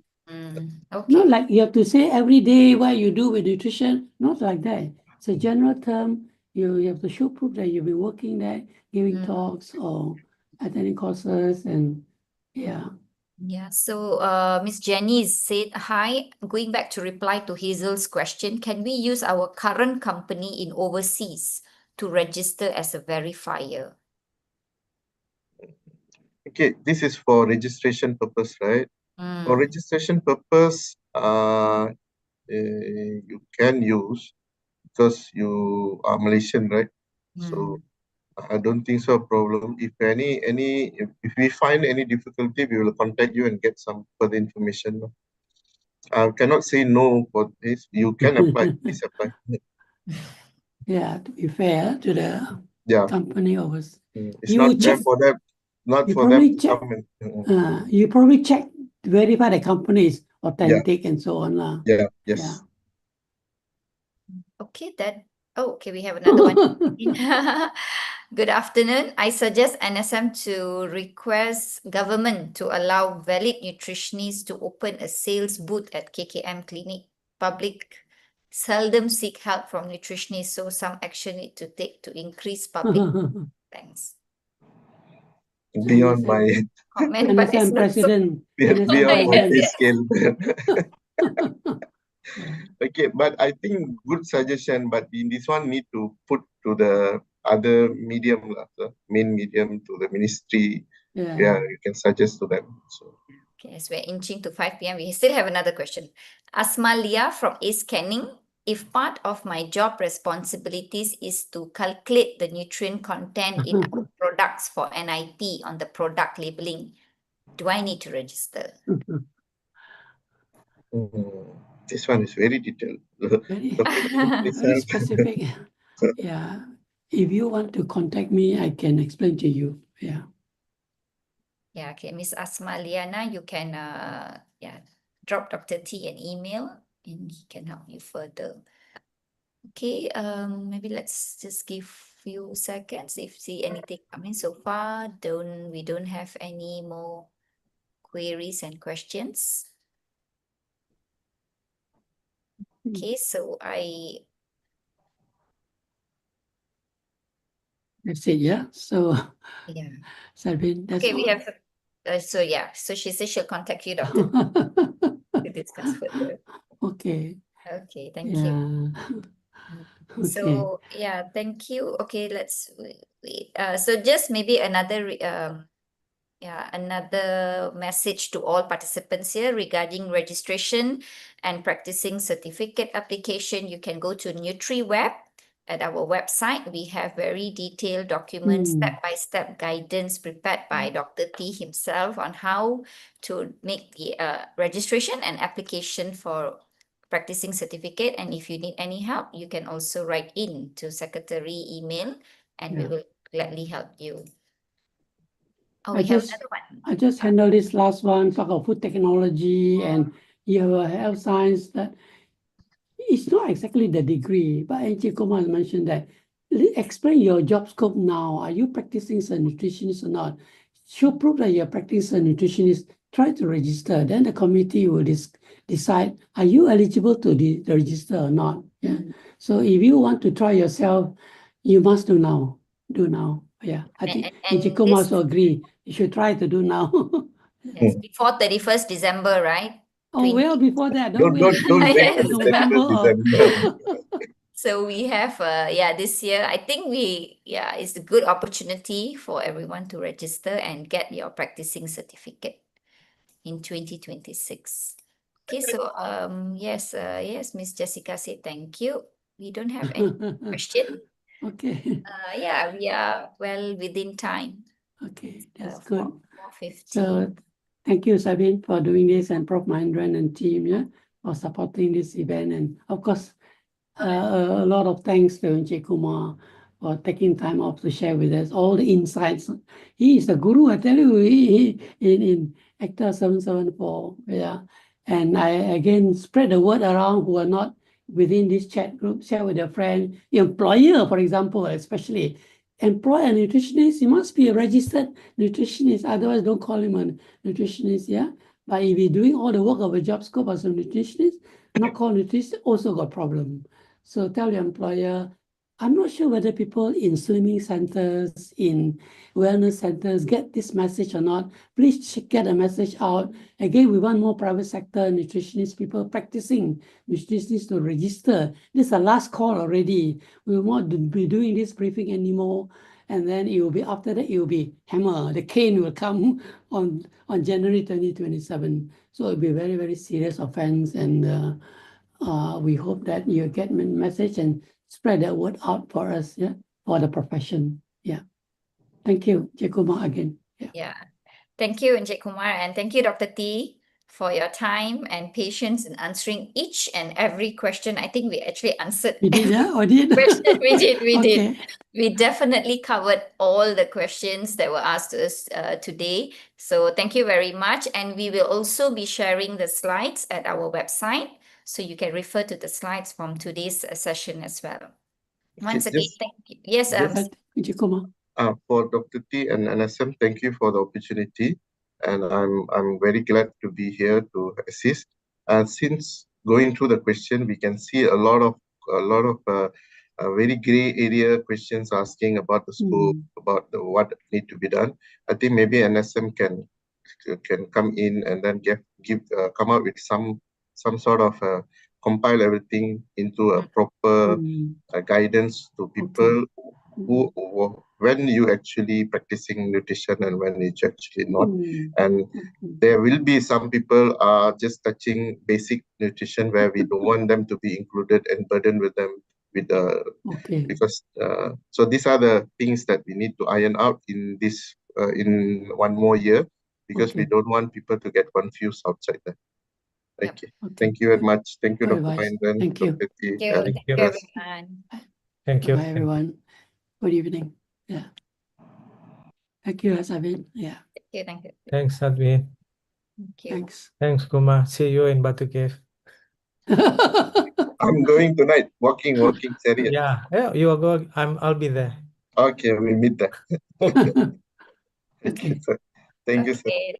Okay. Not like you have to say every day what you do with nutrition. Not like that. It's a general term. You have to show proof that you've been working there, giving talks or attending courses, and Yeah, so Miss Jenny said, hi, going back to reply to Hazel's question, can we use our current company in overseas to register as a verifier? Okay, this is for registration purpose, right? For registration purpose, you can use because you are Malaysian, right? So I don't think so a problem. If if we find any difficulty, we will contact you and get some further information. I cannot say no for this. You can apply. Please apply. Yeah, to be fair to the Yeah, company overseas. it's You not there check, for them. Not you for them probably to check, come and. you probably check to verify the company is Yeah, authentic and so on. yeah, Yeah. yes. Okay, okay, we have another one. Good afternoon. I suggest NSM to request government to allow valid nutritionists to open a sales booth at KKM clinic. Public seldom seek help from nutritionists, so some action need to take to increase public. Thanks. Beyond my Comment, but it's NSM not so. president. NSM beyond my pay president. scale. Yeah. Okay, but I think good suggestion, but in this one need to put to the other medium, the main medium to the ministry. Yeah. Yeah, you can suggest to them. So Okay, as we're inching to 5 p.m., we still have another question. Asma Lia from A Scanning. If part of my job responsibilities is to calculate the nutrient content in our products for NIP on the product labeling, do I need to register? this one is very detailed. Very, The question very itself. specific. Yeah. If you want to contact me, I can explain to you. Yeah. Yeah, okay, Miss Asma Liana, you can drop Dr. T an email and he can help you further. Okay, maybe let's just give few seconds if see anything coming so far. We don't have any more queries and questions. Okay, so That's it. Yeah. So, yeah. Sabine, that's Okay, we all. have so she says she'll contact you, Doctor, to discuss further. Okay. Okay, thank you. Yeah. Okay. So yeah, thank you. Okay, let's wait. So just maybe another another message to all participants here regarding registration and practicing certificate application. You can go to NutriWeb. At our website, we have very detailed documents, step-by-step guidance prepared by Dr. T himself on how to make the registration and application for practicing certificate. And if you need any help, you can also write in to secretary email and we Yeah. will gladly help you. Oh, I we have just another one. I just handle this last one, talk of food technology and you have a health science that it's not exactly the degree, but Encik Kumar has mentioned that explain your job scope now. Are you practicing as a nutritionist or not? Show proof that you're practicing as a nutritionist. Try to register. Then the committee will decide, are you eligible to register or not? Yeah. So if you want to try yourself, you must do now. Do now. Yeah. I think Encik Kumar also agree. You should try to do now. Yes, before 31st December, right? Oh, well, before that, Don't wait. wait Yes. for the November 31st or December. So we have this year I think it's a good opportunity for everyone to register and get your practicing certificate in 2026. Okay, so yes, Miss Jessica said thank you. We don't have any question. Okay. Yeah, we are well within time. Okay, that's good. 4:50. So thank you, Sabine, for doing this, and Prof. Mahendran and team, yeah, for supporting this event. And of course, a lot of thanks to Encik Kumar for taking time off to share with us all the insights. He is the guru, I tell you, he in Acta 774. Yeah. And I again spread the word around who are not within this chat group, share with your friend, your employer, for example, especially. Employ a nutritionist, he must be a registered nutritionist, otherwise don't call him a nutritionist, yeah? But if he's doing all the work of a job scope as a nutritionist, not called nutritionist, also got problem. So tell your employer, I'm not sure whether people in slimming centers, in wellness centers get this message or not. Please get a message out. Again, we want more private sector nutritionists, people practicing nutritionists to register. This is the last call already. We won't be doing this briefing anymore. And then it will be after that, it will be hammer. The cane will come on January 2027. So it'll be very, very serious offense. And we hope that you get message and spread that word out for us, yeah, for the profession. Yeah. Thank you, Kumar, again. Yeah. Yeah. Thank you, Encik Kumar, and thank you, Dr. T, for your time and patience in answering each and every question. I think we actually answered We did, every yeah? Or did? question. We did. Okay. We definitely covered all the questions that were asked to us today. So thank you very much. And we will also be sharing the slides at our website, so you can refer to the slides from today's session as well. Once again, Just- thank you. Yes, Encik Kumar. For Dr. T and NSM, thank you for the opportunity, and I'm very glad to be here to assist. Since going through the question, we can see a lot of very gray area questions asking about the scope, about what need to be done. I think maybe NSM can come in and then come up with some sort of compile everything into a proper guidance to people who when you actually practicing nutrition and when it's actually not. And there will be some people are just touching basic nutrition where we don't want them to be included and burden with them with because so these are the things that we need to iron out in this in one more year, because we don't want people to get confused outside there. Okay. Thank you very much. Thank you, Very Dr. wise. Mahendran. Thank you. Dr. T, thank you. and Thank you, Chris. everyone. Thank you. Bye, everyone. Good evening. Yeah. Thank you, Asabin. Yeah. Thank you. Thank you. Thanks, Advin. Thank you. Thanks. Thanks, Kumar. See you in Batu Cave. I'm going tonight, walking serious. Yeah, you are going. I'll be there. Okay, we meet there. Okay. Okay, sir. Thank you, sir. Okay.